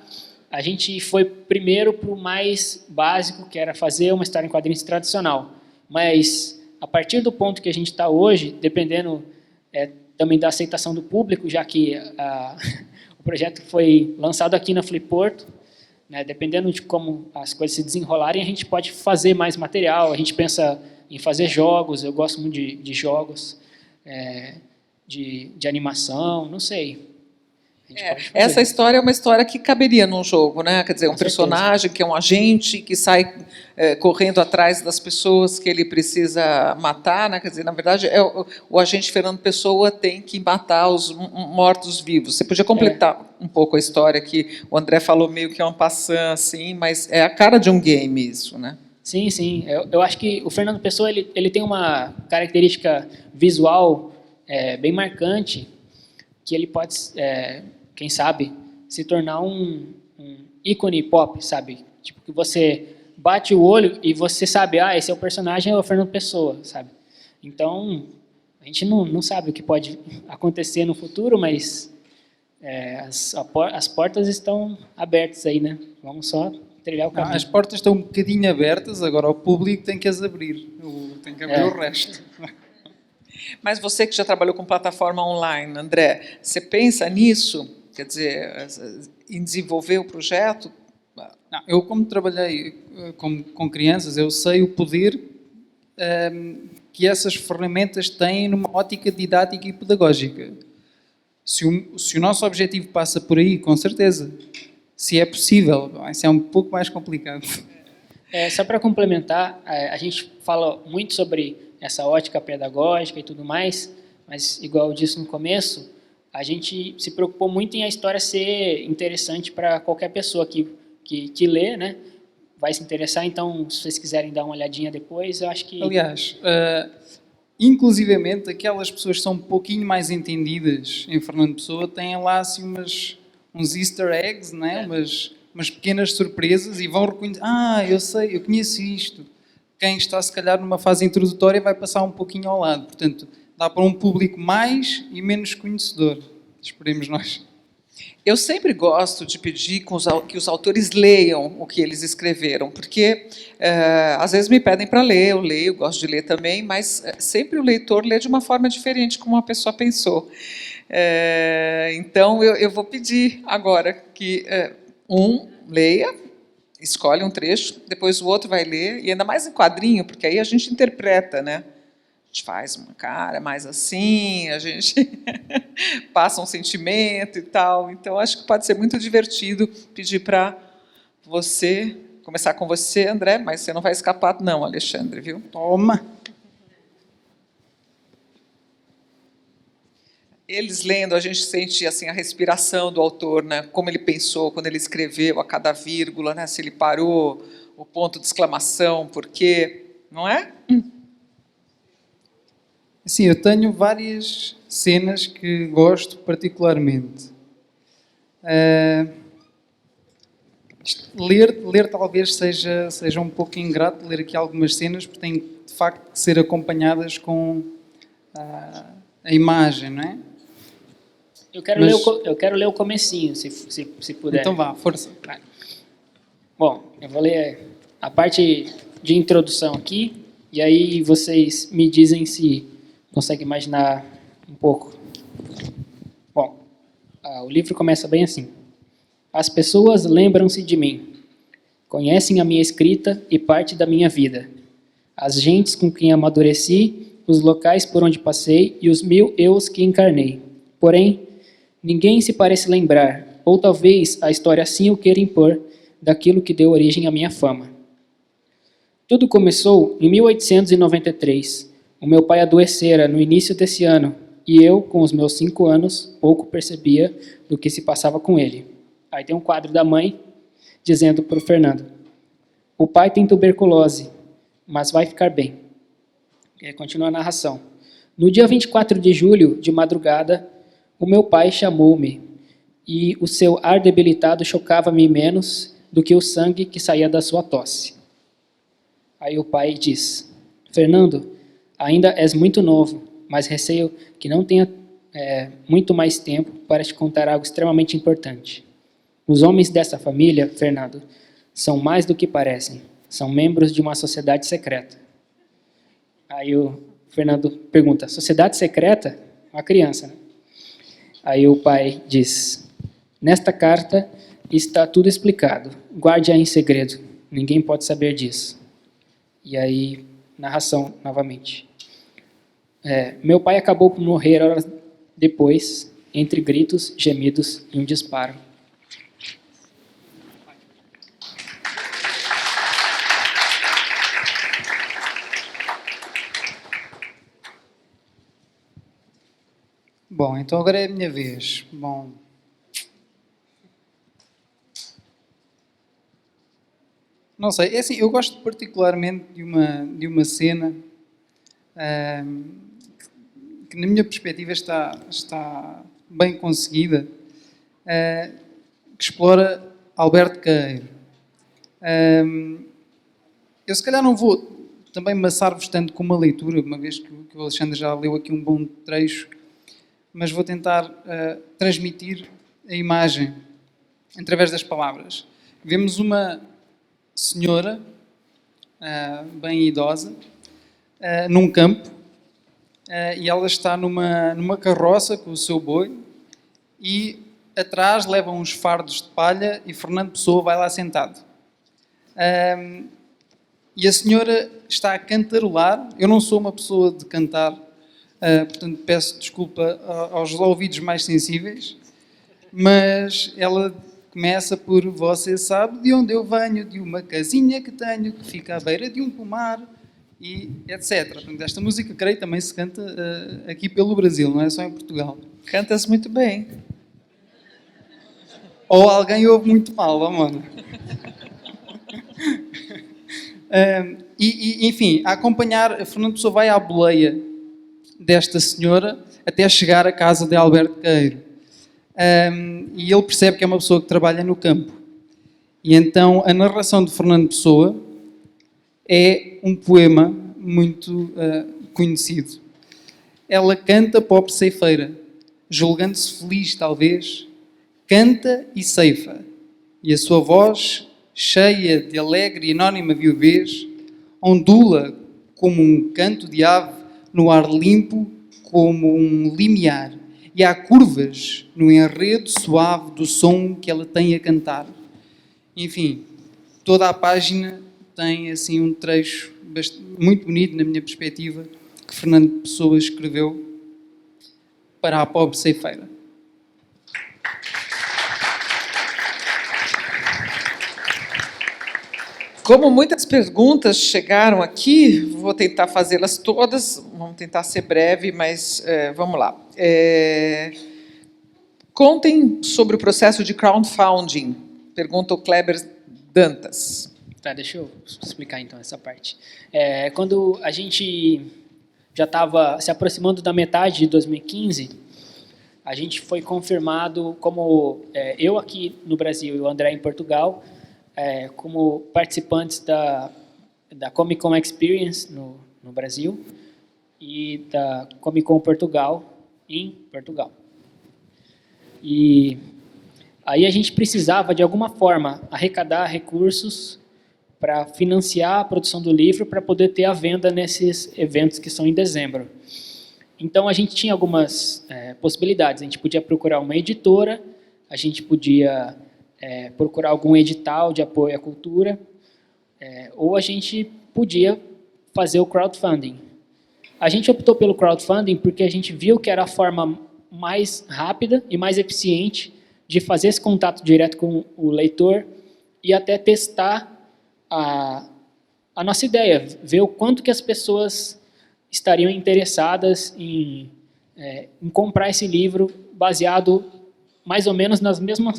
a gente foi primeiro para o mais básico, que era fazer uma história em quadrinhos tradicional. Mas, a partir do ponto que a gente está hoje, dependendo também da aceitação do público, já que o projeto foi lançado aqui na Flipporto, né, dependendo de como as coisas se desenrolarem, a gente pode fazer mais material, a gente pensa em fazer jogos, eu gosto muito de jogos, de animação, não sei. Essa história é uma história que caberia num jogo, né? Quer dizer, um personagem que é um agente que sai correndo atrás das pessoas que ele precisa matar, né? Quer dizer, na verdade, o agente Fernando Pessoa tem que matar os mortos-vivos. Você podia completar um pouco a história que o André falou meio que é um passant, assim, mas é a cara de um game isso, né? Sim, sim. Eu acho que o Fernando Pessoa ele tem uma característica visual bem marcante, que ele pode, quem sabe, se tornar um ícone pop, sabe? Tipo, que você bate o olho e você sabe, esse é o personagem, é o Fernando Pessoa, sabe? Então, a gente não sabe o que pode acontecer no futuro, mas as portas estão abertas aí, né? Vamos só trilhar o caminho. As portas estão um bocadinho abertas, agora o público tem que as abrir, tem que abrir o resto. Mas você que já trabalhou com plataforma online, André, você pensa nisso? Quer dizer, em desenvolver o projeto? Não, eu, como trabalhei com crianças, eu sei o poder que essas ferramentas têm numa ótica didática e pedagógica. Se o nosso objetivo passa por aí, com certeza. Se é possível, isso é um pouco mais complicado. Só para complementar, a gente fala muito sobre essa ótica pedagógica e tudo mais, mas, igual eu disse no começo, a gente se preocupou muito em a história ser interessante para qualquer pessoa que lê, né? Vai se interessar, então, se vocês quiserem dar uma olhadinha depois, eu acho que... Aliás, inclusivamente, aquelas pessoas que são um pouquinho mais entendidas em Fernando Pessoa têm lá assim uns easter eggs, né? Umas pequenas surpresas e vão reconhecer, eu sei, eu conheço isto. Quem está, se calhar, numa fase introdutória vai passar um pouquinho ao lado. Portanto, dá para um público mais e menos conhecedor. Esperemos nós. Eu sempre gosto de pedir que os autores leiam o que eles escreveram, porque às vezes me pedem para ler, eu leio, gosto de ler também, mas sempre o leitor lê de uma forma diferente, como uma pessoa pensou. Então, eu vou pedir agora que leia, escolhe um trecho, depois o outro vai ler, e ainda mais em quadrinho, porque aí a gente interpreta, né? A gente faz uma cara mais assim, a gente passa um sentimento e tal. Então, acho que pode ser muito divertido pedir para você, começar com você, André, mas você não vai escapar não, Alexandre, viu? Toma! Eles lendo, a gente sente assim a respiração do autor, né? Como ele pensou quando ele escreveu a cada vírgula, né? Se ele parou, o ponto de exclamação, por quê, não é? Sim, eu tenho várias cenas que gosto particularmente. Ler talvez seja um pouco ingrato, ler aqui algumas cenas, porque têm de facto que ser acompanhadas com a imagem, não é? Eu quero ler o comecinho, se puder. Então vá, força. Bom, eu vou ler a parte de introdução aqui, e aí vocês me dizem se conseguem imaginar um pouco. Bom, o livro começa bem assim. As pessoas lembram-se de mim, conhecem a minha escrita e parte da minha vida, as gentes com quem amadureci, os locais por onde passei e os 1000 eus que encarnei. Porém, ninguém se parece lembrar, ou talvez a história assim o queira impor, daquilo que deu origem à minha fama. Tudo começou em 1893. O meu pai adoecera no início desse ano, e eu, com os meus 5 anos, pouco percebia do que se passava com ele. Aí tem um quadro da mãe, dizendo para o Fernando: O pai tem tuberculose, mas vai ficar bem. Continua a narração. No dia 24 de julho, de madrugada, o meu pai chamou-me e o seu ar debilitado chocava-me menos do que o sangue que saía da sua tosse. Aí o pai diz: Fernando, ainda és muito novo, mas receio que não tenha muito mais tempo para te contar algo extremamente importante. Os homens dessa família, Fernando, são mais do que parecem. São membros de uma sociedade secreta. Aí o Fernando pergunta: sociedade secreta? Uma criança, né? Aí o pai diz: nesta carta está tudo explicado. Guarde-a em segredo. Ninguém pode saber disso. E aí, narração novamente. Meu pai acabou por morrer horas depois, entre gritos, gemidos e um disparo. Bom, então agora é a minha vez. Bom, não sei, é assim, eu gosto particularmente de uma cena que na minha perspectiva está bem conseguida, que explora Alberto Queiro. Eu se calhar não vou também maçar-vos tanto com uma leitura, uma vez que o Alexandre já leu aqui um bom trecho, mas vou tentar transmitir a imagem através das palavras. Vemos uma senhora bem idosa num campo e ela está numa carroça com o seu boi e atrás leva uns fardos de palha e Fernando Pessoa vai lá sentado. E a senhora está a cantarolar. Eu não sou uma pessoa de cantar, portanto peço desculpa aos ouvidos mais sensíveis, mas ela começa por: você sabe de onde eu venho, de uma casinha que tenho, que fica à beira de um pomar, e etc. Portanto, esta música, creio, também se canta aqui pelo Brasil, não é só em Portugal. Cantas muito bem. Ou alguém ouve muito mal, vamos lá. Enfim, a acompanhar, a Fernando Pessoa vai à boleia desta senhora até chegar à casa de Alberto Queiro. E ele percebe que é uma pessoa que trabalha no campo. E então a narração de Fernando Pessoa é um poema muito conhecido. Ela canta, pobre ceifeira, julgando-se feliz talvez, canta e ceifa, e a sua voz, cheia de alegre e anónima viuvez, ondula como um canto de ave no ar limpo, como um limiar, e há curvas no enredo suave do som que ela tem a cantar. Enfim, toda a página tem assim um trecho muito bonito, na minha perspectiva, que Fernando Pessoa escreveu para a pobre ceifeira. Como muitas perguntas chegaram aqui, vou tentar fazê-las todas, vamos tentar ser breve, mas vamos lá. Contem sobre o processo de crowdfunding, pergunta o Kleber Dantas. Tá, deixa eu explicar então essa parte. Quando a gente já estava se aproximando da metade de 2015, a gente foi confirmado como eu aqui no Brasil e o André em Portugal, como participantes da Comic Con Experience no Brasil e da Comic Con Portugal em Portugal. E aí a gente precisava, de alguma forma, arrecadar recursos para financiar a produção do livro, para poder ter a venda nesses eventos que são em dezembro. Então, a gente tinha algumas possibilidades. A gente podia procurar uma editora, a gente podia procurar algum edital de apoio à cultura, ou a gente podia fazer o crowdfunding. A gente optou pelo crowdfunding porque a gente viu que era a forma mais rápida e mais eficiente de fazer esse contato direto com o leitor e até testar a nossa ideia, ver o quanto que as pessoas estariam interessadas em comprar esse livro baseado mais ou menos nas mesmas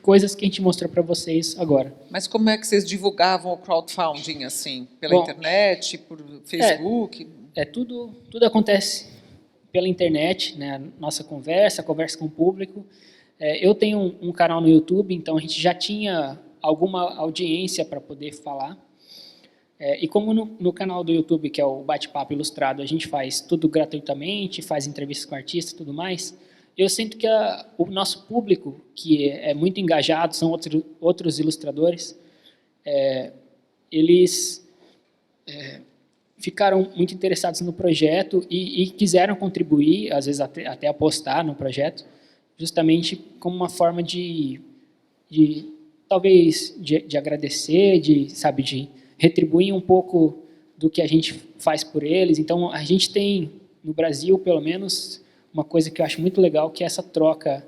coisas que a gente mostrou para vocês agora. Mas como é que vocês divulgavam o crowdfunding, assim? Pela Bom, internet, por Facebook? Tudo acontece pela internet, né? Nossa conversa com o público. Eu tenho um canal no YouTube, então a gente já tinha alguma audiência para poder falar. E como no canal do YouTube, que é o Bate-Papo Ilustrado, a gente faz tudo gratuitamente, faz entrevistas com artistas e tudo mais, eu sinto que o nosso público, que é muito engajado, são outros ilustradores, eles ficaram muito interessados no projeto e quiseram contribuir, às vezes até apostar no projeto, justamente como uma forma talvez de agradecer, de retribuir um pouco do que a gente faz por eles. Então, a gente tem, no Brasil, pelo menos, uma coisa que eu acho muito legal, que é essa troca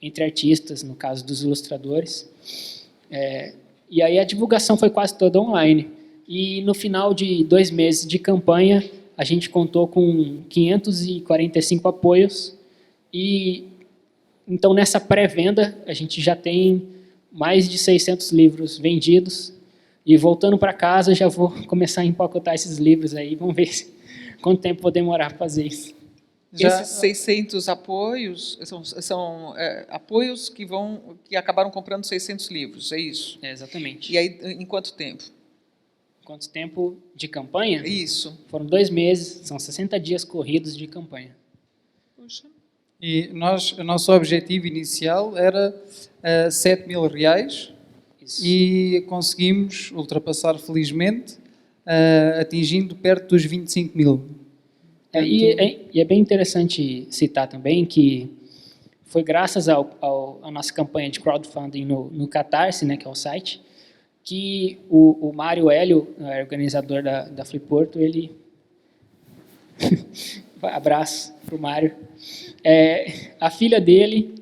entre artistas, no caso dos ilustradores. E aí a divulgação foi quase toda online. E no final de 2 meses de campanha, a gente contou com 545 apoios. E então, nessa pré-venda, a gente já tem mais de 600 livros vendidos. E voltando para casa, já vou começar a empacotar esses livros aí. Vamos ver quanto tempo vou demorar para fazer isso. Esses 600 apoios são apoios que acabaram comprando 600 livros, é isso? Exatamente. E aí, em quanto tempo? Quanto tempo de campanha? Isso. Foram 2 meses, são 60 dias corridos de campanha. Puxa. E o nosso objetivo inicial era R$7.000 e conseguimos ultrapassar felizmente, atingindo perto dos 25.000. E é bem interessante citar também que foi graças à nossa campanha de crowdfunding no Catarse, né, que é o site, que o Mário Hélio, organizador da Fliporto, ele... Abraço para o Mário. A filha dele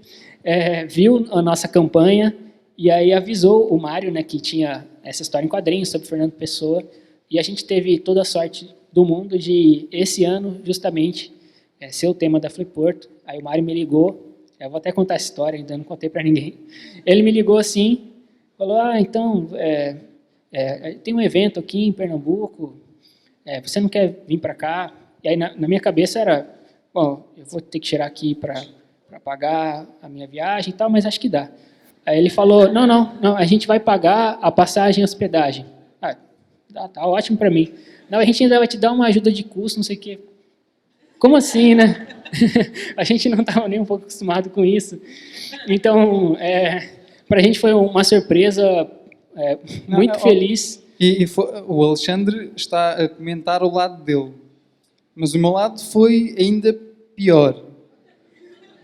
viu a nossa campanha e aí avisou o Mário, né, que tinha essa história em quadrinhos sobre Fernando Pessoa, e a gente teve toda a sorte do mundo de, esse ano, justamente, ser o tema da Fliporto. Aí o Mário me ligou, eu vou até contar essa história, ainda não contei para ninguém. Ele me ligou assim, falou, então, tem um evento aqui em Pernambuco, você não quer vir para cá? E aí na minha cabeça era, bom, eu vou ter que tirar aqui para pagar a minha viagem e tal, mas acho que dá. Aí ele falou, não, a gente vai pagar a passagem e hospedagem. Tá ótimo para mim. Não, a gente ainda vai te dar uma ajuda de custo, não sei o quê. Como assim, né? A gente não estava nem um pouco acostumado com isso. Então, para a gente foi uma surpresa muito feliz. O Alexandre está a comentar o lado dele. Mas o meu lado foi ainda pior.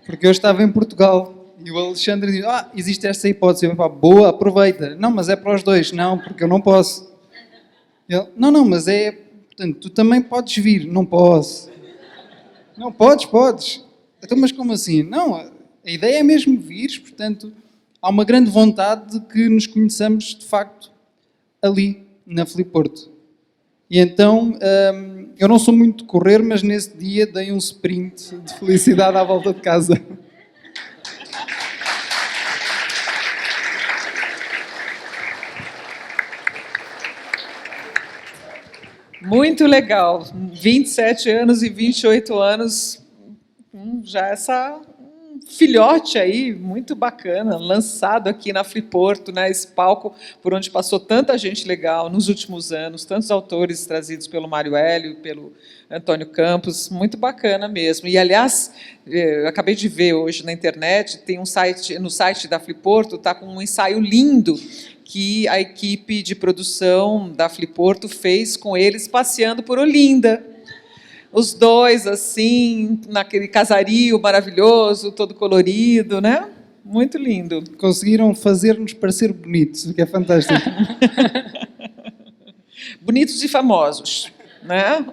Porque eu estava em Portugal e o Alexandre disse, existe esta hipótese. Eu falei, boa, aproveita. Não, mas é para os dois. Não, porque eu não posso. Ele, não, mas portanto, tu também podes vir. Não posso. Não, podes. Então, mas como assim? Não, a ideia é mesmo vires, portanto, há uma grande vontade de que nos conheçamos, de facto, ali, na Fliporto. E então, eu não sou muito de correr, mas nesse dia dei um sprint de felicidade à volta de casa. Muito legal. 27 anos e 28 anos, já filhote aí, muito bacana, lançado aqui na Fliporto, né, esse palco por onde passou tanta gente legal nos últimos anos, tantos autores trazidos pelo Mário Hélio, pelo Antônio Campos, muito bacana mesmo. E, aliás, eu acabei de ver hoje na internet, tem no site da Fliporto, está com um ensaio lindo que a equipe de produção da Fliporto fez com eles passeando por Olinda. Os dois, assim, naquele casario maravilhoso, todo colorido, né? Muito lindo. Conseguiram fazer-nos parecer bonitos, o que é fantástico. Bonitos e famosos, né?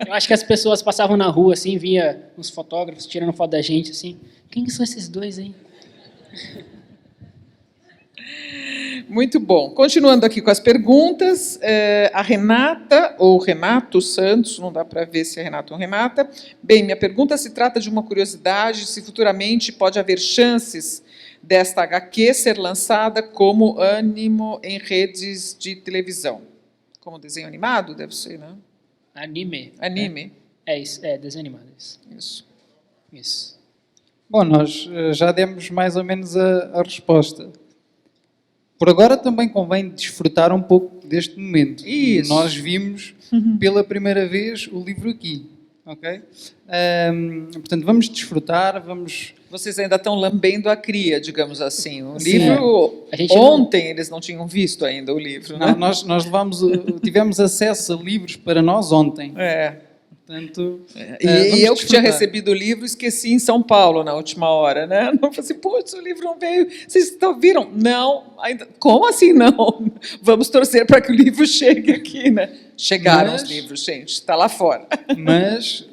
Eu acho que as pessoas passavam na rua, assim, via uns fotógrafos tirando foto da gente, assim. Quem são esses dois aí? Muito bom. Continuando aqui com as perguntas, a Renata, ou Renato Santos, não dá para ver se é Renato ou Renata. Bem, minha pergunta se trata de uma curiosidade, se futuramente pode haver chances desta HQ ser lançada como ânimo em redes de televisão. Como desenho animado, deve ser, né? Anime. Anime. É isso, é desenho animado. Isso. Bom, nós já demos mais ou menos a resposta. Por agora também convém desfrutar um pouco deste momento. Isso. Nós vimos pela primeira vez o livro aqui, ok? Portanto, vamos desfrutar, vamos... Vocês ainda estão lambendo a cria, digamos assim. O Sim. livro, A gente ontem eles não tinham visto ainda o livro, né? Não, nós tivemos acesso a livros para nós ontem. É. Portanto, E eu que tinha desfrutar. recebido o livro, esqueci em São Paulo na última hora, né? Não falei assim, putz, o livro não veio. Vocês viram? Não, ainda. Como assim não? Vamos torcer para que o livro chegue aqui, né? Chegaram os livros, gente, está lá fora. Mas,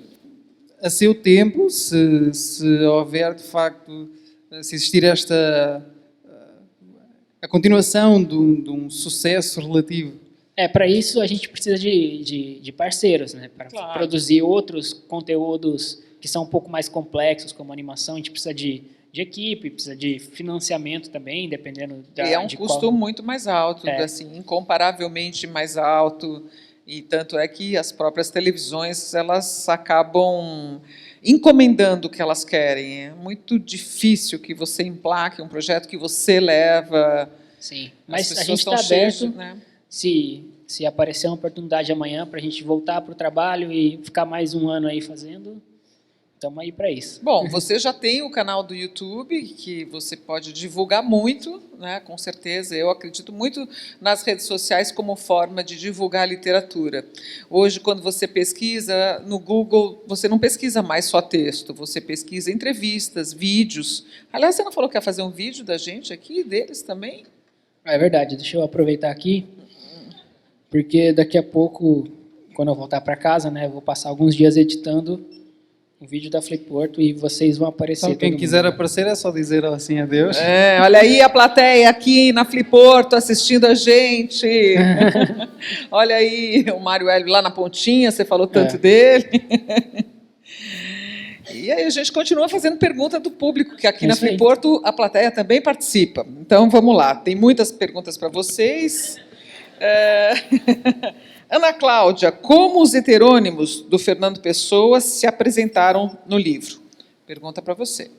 a seu tempo, se houver de facto, se existir a continuação de um sucesso relativo. Para isso a gente precisa de parceiros, né? Para Claro. produzir outros conteúdos que são um pouco mais complexos, como animação, a gente precisa de equipe, precisa de financiamento também, dependendo E é um custo muito mais alto, É. assim, incomparavelmente mais alto. E tanto é que as próprias televisões, elas acabam encomendando o que elas querem. É muito difícil que você emplaque um projeto que você leva. Sim, As mas a pessoas gente estão está cheias, aberto, né? se aparecer uma oportunidade amanhã para a gente voltar para o trabalho e ficar mais um ano aí fazendo, estamos aí para isso. Bom, você já tem o canal do YouTube, que você pode divulgar muito, né? Com certeza. Eu acredito muito nas redes sociais como forma de divulgar a literatura. Hoje, quando você pesquisa no Google, você não pesquisa mais só texto, você pesquisa entrevistas, vídeos. Aliás, você não falou que ia fazer um vídeo da gente aqui, deles também? É verdade, deixa eu aproveitar aqui, porque daqui a pouco, quando eu voltar para casa, né, eu vou passar alguns dias editando um vídeo da Flipporto e vocês vão aparecer. Então, quem todo quiser mundo. aparecer é só dizer assim adeus. Olha aí a plateia aqui na Flipporto assistindo a gente. Olha aí o Mário Hélio lá na pontinha, você falou tanto dele. E aí a gente continua fazendo pergunta do público, que aqui na isso aí. Flipporto a plateia também participa. Então vamos lá, tem muitas perguntas para vocês. Ana Cláudia, como os heterônimos do Fernando Pessoa se apresentaram no livro? Pergunta para você.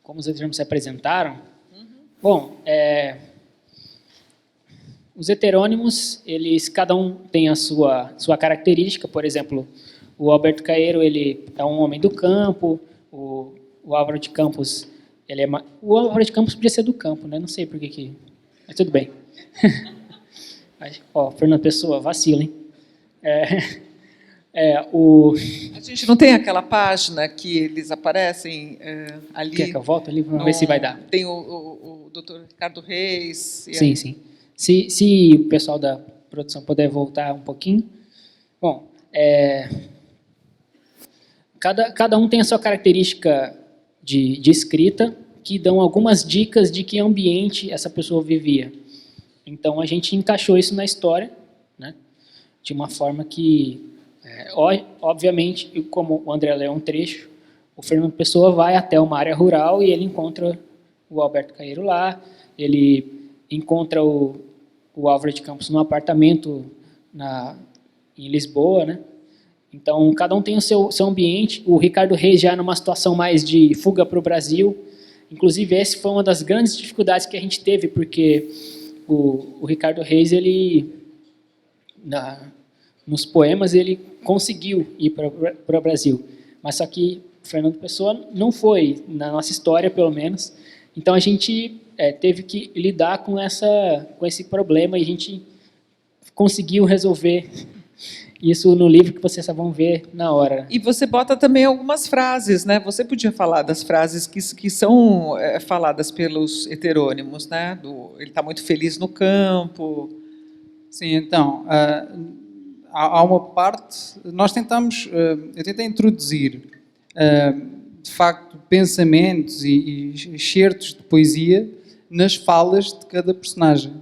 Como os heterônimos se apresentaram? Bom, os heterônimos, eles cada um tem a sua característica. Por exemplo, o Alberto Caeiro, ele é um homem do campo. O Álvaro de Campos, ele é o Álvaro de Campos podia ser do campo, né? Não sei por que, mas tudo bem. Ó, Fernando Pessoa, vacila, hein? A gente não tem aquela página que eles aparecem ali. Quer que eu volto ali? Vamos ver se vai dar. Tem o doutor Ricardo Reis. Sim, sim. Se o pessoal da produção puder voltar um pouquinho. Bom, cada um tem a sua característica de escrita, que dão algumas dicas de que ambiente essa pessoa vivia. Então, a gente encaixou isso na história, né, de uma forma que, obviamente, como o André leu um trecho, o Fernando Pessoa vai até uma área rural e ele encontra o Alberto Caeiro lá, ele encontra o Álvaro de Campos num apartamento em Lisboa, né? Então, cada um tem o seu ambiente. O Ricardo Reis já numa situação mais de fuga para o Brasil. Inclusive, essa foi uma das grandes dificuldades que a gente teve, porque o Ricardo Reis, ele, nos poemas, ele conseguiu ir para o Brasil. Mas só que Fernando Pessoa não foi, na nossa história, pelo menos. Então, a gente teve que lidar com esse problema e a gente conseguiu resolver isso no livro, que vocês só vão ver na hora. E você bota também algumas frases, né? Você podia falar das frases que são faladas pelos heterônimos, né? Ele está muito feliz no campo. Sim, então, há uma parte... Nós tentamos... eu tentei introduzir, de facto, pensamentos e excertos de poesia nas falas de cada personagem.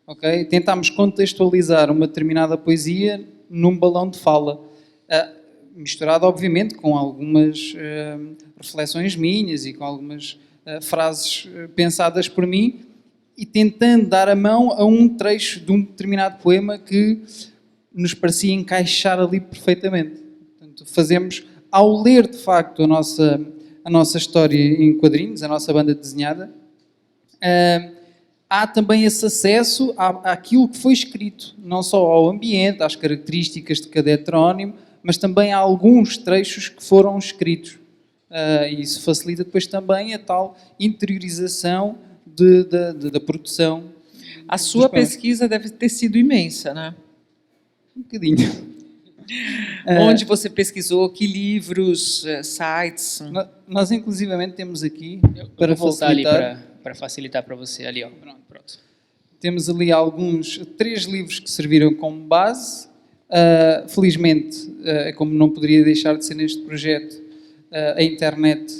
ok? Tentámos contextualizar uma determinada poesia num balão de fala, misturado, obviamente, com algumas reflexões minhas e com algumas frases pensadas por mim, e tentando dar a mão a um trecho de um determinado poema que nos parecia encaixar ali perfeitamente. Portanto, fazemos, ao ler de facto a nossa história em quadrinhos, a nossa banda desenhada, há também esse acesso àquilo que foi escrito, não só ao ambiente, às características de cada heterónimo, mas também há alguns trechos que foram escritos. E isso facilita depois também a tal interiorização da produção. A sua pesquisa deve ter sido imensa, né? Um bocadinho. Onde você pesquisou? Que livros, sites? Nós inclusivamente temos aqui, para facilitar, para facilitar para você ali, ó. Pronto. Temos ali 3 livros que serviram como base. Felizmente, como não poderia deixar de ser neste projeto, a internet,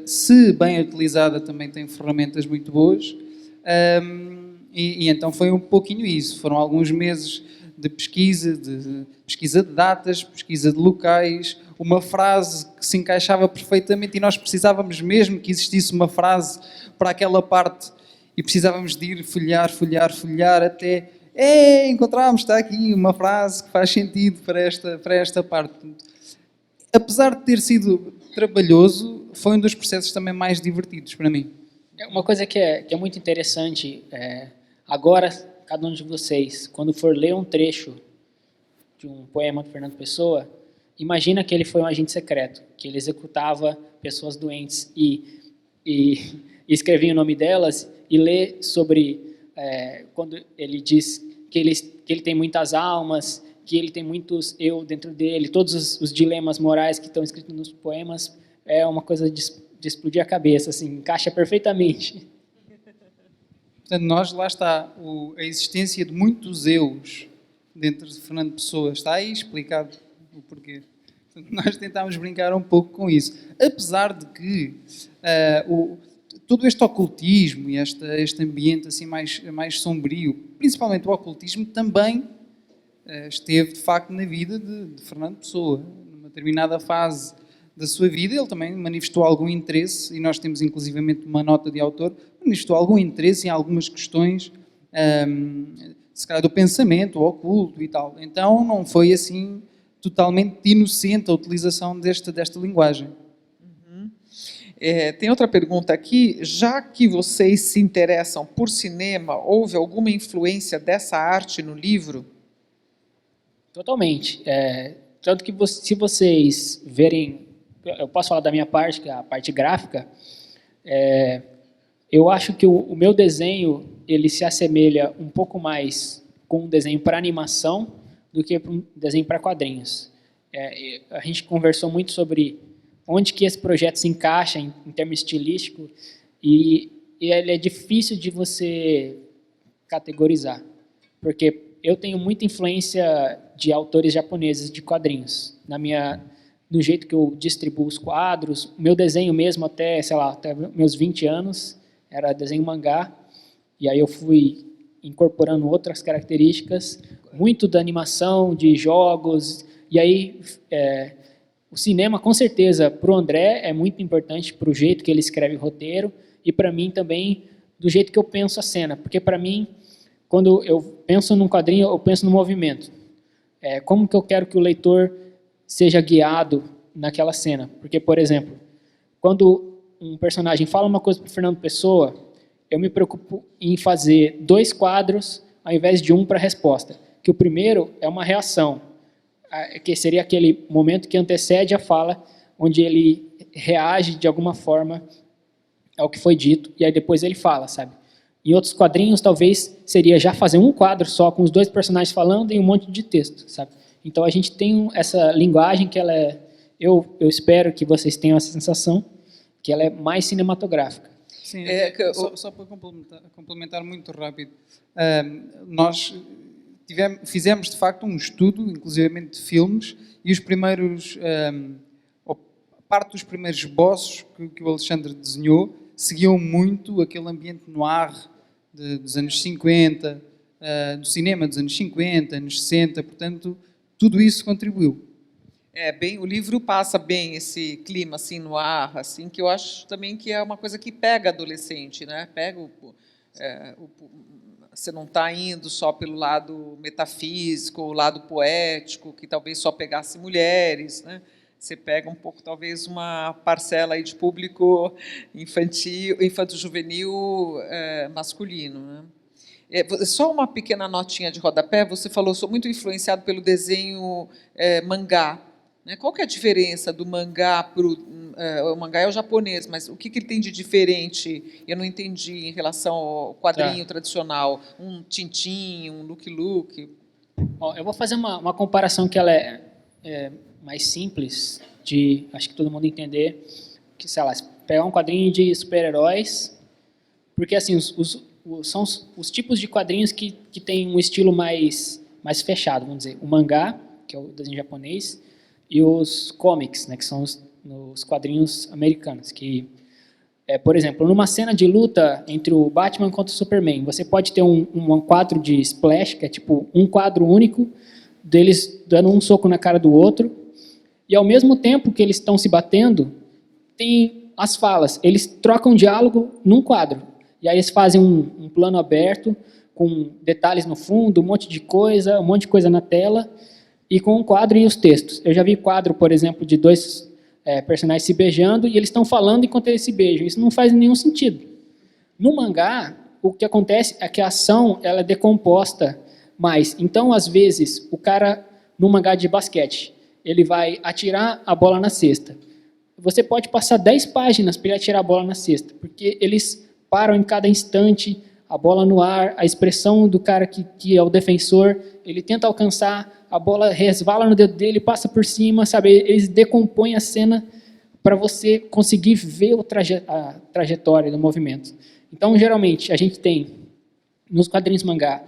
se bem utilizada, também tem ferramentas muito boas, e então foi um pouquinho isso. Foram alguns meses de pesquisa de datas, pesquisa de locais, uma frase que se encaixava perfeitamente e nós precisávamos mesmo que existisse uma frase para aquela parte e precisávamos de ir folhear até encontramos, está aqui uma frase que faz sentido para esta parte. Apesar de ter sido trabalhoso, foi um dos processos também mais divertidos para mim. Uma coisa que é muito interessante, agora, cada um de vocês, quando for ler um trecho de um poema do Fernando Pessoa, imagina que ele foi um agente secreto, que ele executava pessoas doentes e escrevia o nome delas e lê sobre, quando ele diz que ele tem muitas almas, que ele tem muitos eu dentro dele, todos os dilemas morais que estão escritos nos poemas, é uma coisa de explodir a cabeça, assim, encaixa perfeitamente. Portanto, lá está, a existência de muitos eus dentro de Fernando Pessoa, está aí explicado o porquê. Portanto, nós tentámos brincar um pouco com isso. Apesar de que todo este ocultismo e este ambiente assim mais sombrio, principalmente o ocultismo, também esteve de facto na vida de Fernando Pessoa. Numa determinada fase da sua vida, ele também manifestou algum interesse, e nós temos inclusivamente uma nota de autor, manifestou algum interesse em algumas questões, se calhar do pensamento, o oculto e tal. Então não foi assim totalmente inocente a utilização desta linguagem. Tem outra pergunta aqui. Já que vocês se interessam por cinema, houve alguma influência dessa arte no livro? Totalmente. Tanto que se vocês verem, eu posso falar da minha parte, que é a parte gráfica, eu acho que o meu desenho ele se assemelha um pouco mais com um desenho para animação do que para um desenho para quadrinhos. A gente conversou muito sobre onde que esse projeto se encaixa em termos estilísticos e ele é difícil de você categorizar, porque eu tenho muita influência de autores japoneses de quadrinhos no jeito que eu distribuo os quadros. O meu desenho mesmo até meus 20 anos era desenho mangá, e aí eu fui incorporando outras características, muito da animação, de jogos, e aí o cinema, com certeza, para o André é muito importante para o jeito que ele escreve roteiro e para mim também do jeito que eu penso a cena, porque para mim, quando eu penso num quadrinho, eu penso no movimento. Como que eu quero que o leitor seja guiado naquela cena? Porque, por exemplo, quando um personagem fala uma coisa para o Fernando Pessoa, eu me preocupo em fazer 2 quadros ao invés de um para a resposta. Que o primeiro é uma reação, que seria aquele momento que antecede a fala, onde ele reage de alguma forma ao que foi dito, e aí depois ele fala, sabe? Em outros quadrinhos, talvez seria já fazer um quadro só com os 2 personagens falando e um monte de texto, sabe? Então a gente tem essa linguagem que ela eu espero que vocês tenham essa sensação, que ela é mais cinematográfica. Sim, só para complementar muito rápido, nós fizemos de facto um estudo, inclusivamente de filmes, e os primeiros, parte dos primeiros esboços que o Alexandre desenhou seguiam muito aquele ambiente noir dos anos 50, do cinema dos anos 50, anos 60, portanto, tudo isso contribuiu. O livro passa bem esse clima assim no ar, assim, que eu acho também que é uma coisa que pega adolescente, né? Você não está indo só pelo lado metafísico, o lado poético, que talvez só pegasse mulheres, né? Você pega um pouco, talvez, uma parcela aí de público infanto-juvenil masculino, né? Só uma pequena notinha de rodapé, você falou, sou muito influenciado pelo desenho mangá. Né? Qual que é a diferença do mangá para o mangá é o japonês, mas o que ele tem de diferente? Eu não entendi em relação ao quadrinho tradicional, um Tintin, um Lucky Luke. Bom, eu vou fazer uma comparação que ela é mais simples de, acho que todo mundo entender, que, sei lá, pegar um quadrinho de super-heróis, porque assim são os tipos de quadrinhos que tem um estilo mais fechado, vamos dizer, o mangá, que é o desenho japonês, e os comics, né, que são os quadrinhos americanos, que, por exemplo, numa cena de luta entre o Batman contra o Superman, você pode ter um quadro de splash, que é tipo um quadro único, deles dando um soco na cara do outro, e ao mesmo tempo que eles estão se batendo, tem as falas, eles trocam diálogo num quadro, e aí eles fazem um plano aberto, com detalhes no fundo, um monte de coisa na tela, e com um quadro e os textos. Eu já vi quadro, por exemplo, de dois personagens se beijando e eles estão falando enquanto eles se beijam. Isso não faz nenhum sentido. No mangá, o que acontece é que a ação ela é decomposta mais. Então, às vezes, o cara, no mangá de basquete, ele vai atirar a bola na cesta. Você pode passar 10 páginas para ele atirar a bola na cesta, porque eles param em cada instante, a bola no ar, a expressão do cara que é o defensor, ele tenta alcançar, a bola resvala no dedo dele, passa por cima, sabe? Eles decompõem a cena para você conseguir ver a trajetória do movimento. Então, geralmente, a gente tem, nos quadrinhos mangá,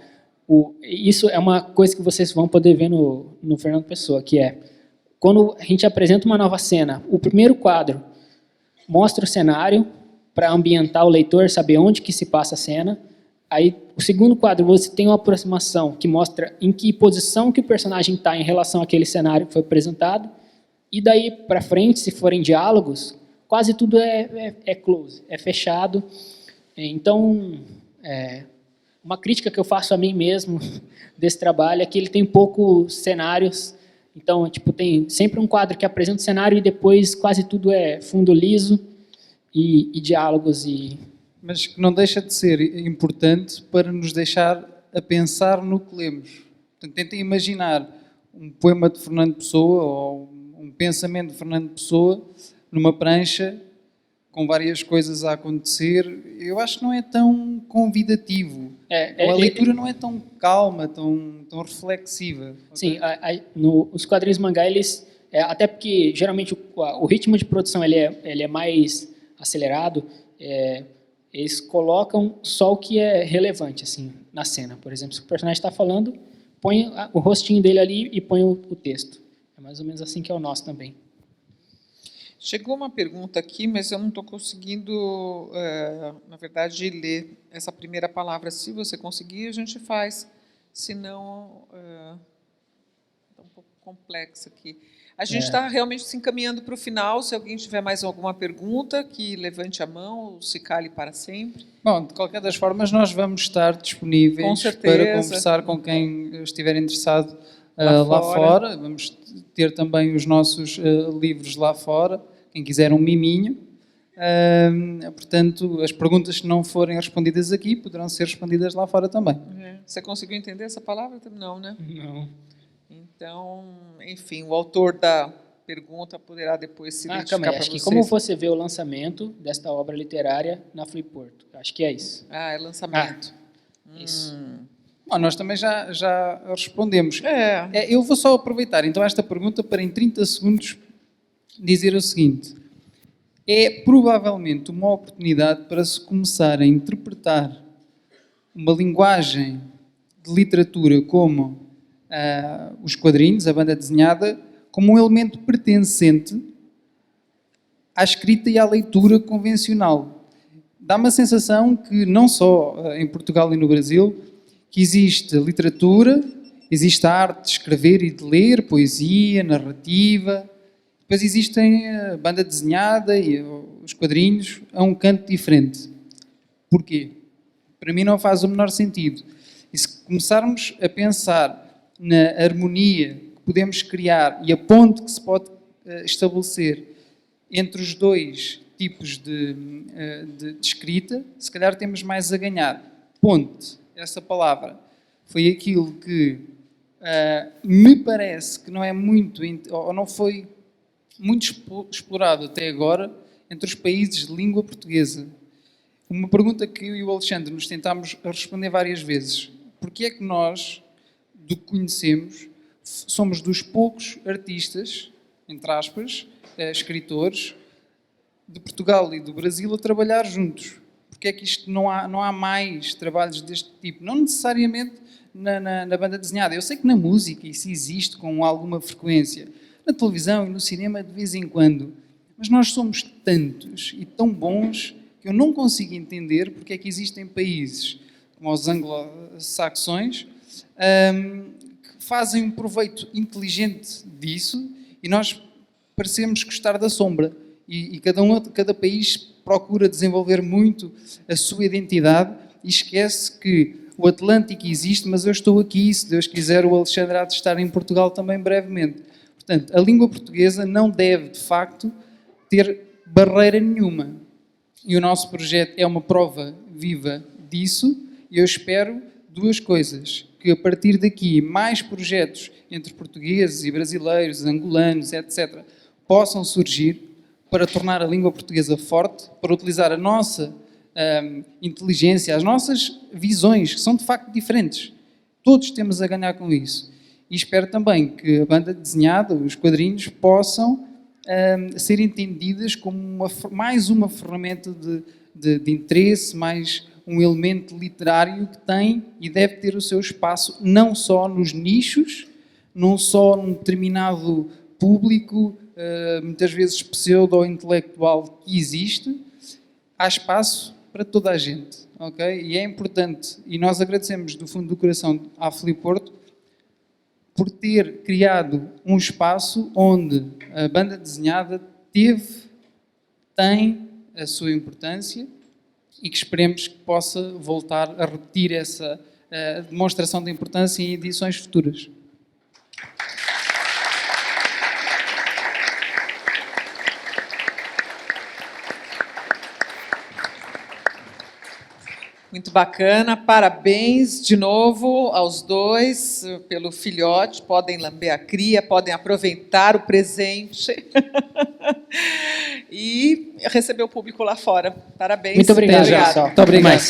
isso é uma coisa que vocês vão poder ver no Fernando Pessoa, que é, quando a gente apresenta uma nova cena, o primeiro quadro mostra o cenário para ambientar o leitor, saber onde que se passa a cena. Aí, o segundo quadro, você tem uma aproximação que mostra em que posição que o personagem está em relação àquele cenário que foi apresentado. E daí para frente, se forem diálogos, quase tudo é close, é fechado. Então, uma crítica que eu faço a mim mesmo desse trabalho é que ele tem poucos cenários. Então, tipo, tem sempre um quadro que apresenta o cenário e depois quase tudo é fundo liso e diálogos. Mas que não deixa de ser importante para nos deixar a pensar no que lemos. Portanto, tentem imaginar um poema de Fernando Pessoa ou um pensamento de Fernando Pessoa numa prancha com várias coisas a acontecer. Eu acho que não é tão convidativo. A leitura não é tão calma, tão reflexiva. Sim, os quadrinhos mangá, eles, até porque geralmente o ritmo de produção ele é mais acelerado, eles colocam só o que é relevante assim, na cena. Por exemplo, se o personagem está falando, põe o rostinho dele ali e põe o texto. É mais ou menos assim que é o nosso também. Chegou uma pergunta aqui, mas eu não estou conseguindo, na verdade, ler essa primeira palavra. Se você conseguir, a gente faz. Se não, está um pouco complexo aqui. A gente está realmente se encaminhando para o final. Se alguém tiver mais alguma pergunta, que levante a mão ou se cale para sempre. Bom, de qualquer das formas, nós vamos estar disponíveis para conversar com quem estiver interessado lá fora. Vamos ter também os nossos livros lá fora. Quem quiser um miminho. Portanto, as perguntas que não forem respondidas aqui poderão ser respondidas lá fora também. Você conseguiu entender essa palavra? Não, né? Não. Então, enfim, o autor da pergunta poderá depois se identificar para vocês. Acho que como você vê o lançamento desta obra literária na Fliporto? Acho que é isso. É lançamento. Isso. Bom, nós também já respondemos. Eu vou só aproveitar então esta pergunta para em 30 segundos dizer o seguinte. É provavelmente uma oportunidade para se começar a interpretar uma linguagem de literatura como os quadrinhos, a banda desenhada, como um elemento pertencente à escrita e à leitura convencional. Dá uma sensação que, não só em Portugal e no Brasil, que existe literatura, existe a arte de escrever e de ler, poesia, narrativa, depois existem a banda desenhada e os quadrinhos a um canto diferente. Porquê? Para mim não faz o menor sentido. E se começarmos a pensar na harmonia que podemos criar e a ponte que se pode estabelecer entre os dois tipos de escrita, se calhar temos mais a ganhar. Ponte, essa palavra, foi aquilo que me parece que não é muito, ou não foi muito explorado até agora entre os países de língua portuguesa. Uma pergunta que eu e o Alexandre nos tentámos responder várias vezes. Porquê é que nós, do que conhecemos, somos dos poucos artistas, entre aspas, escritores, de Portugal e do Brasil a trabalhar juntos? Porque é que isto não há mais trabalhos deste tipo? Não necessariamente na banda desenhada. Eu sei que na música isso existe com alguma frequência. Na televisão e no cinema de vez em quando. Mas nós somos tantos e tão bons que eu não consigo entender porque é que existem países como os anglo-saxões que fazem um proveito inteligente disso e nós parecemos gostar da sombra. E cada país procura desenvolver muito a sua identidade e esquece que o Atlântico existe, mas eu estou aqui, se Deus quiser, o Alexandre há de estar em Portugal também brevemente. Portanto, a língua portuguesa não deve, de facto, ter barreira nenhuma. E o nosso projeto é uma prova viva disso e eu espero duas coisas, que a partir daqui mais projetos entre portugueses e brasileiros, angolanos, etc., possam surgir para tornar a língua portuguesa forte, para utilizar a nossa inteligência, as nossas visões, que são de facto diferentes. Todos temos a ganhar com isso. E espero também que a banda desenhada, os quadrinhos, possam ser entendidas como mais uma ferramenta de interesse, mais um elemento literário que tem e deve ter o seu espaço não só nos nichos, não só num determinado público, muitas vezes pseudo ou intelectual que existe, há espaço para toda a gente, ok? E é importante, e nós agradecemos do fundo do coração à Filiporto por ter criado um espaço onde a banda desenhada tem a sua importância e que esperemos que possa voltar a repetir essa demonstração de importância em edições futuras. Muito bacana, parabéns de novo aos dois pelo filhote, podem lamber a cria, podem aproveitar o presente e receber o público lá fora. Parabéns. Muito obrigado, pessoal. Muito obrigado.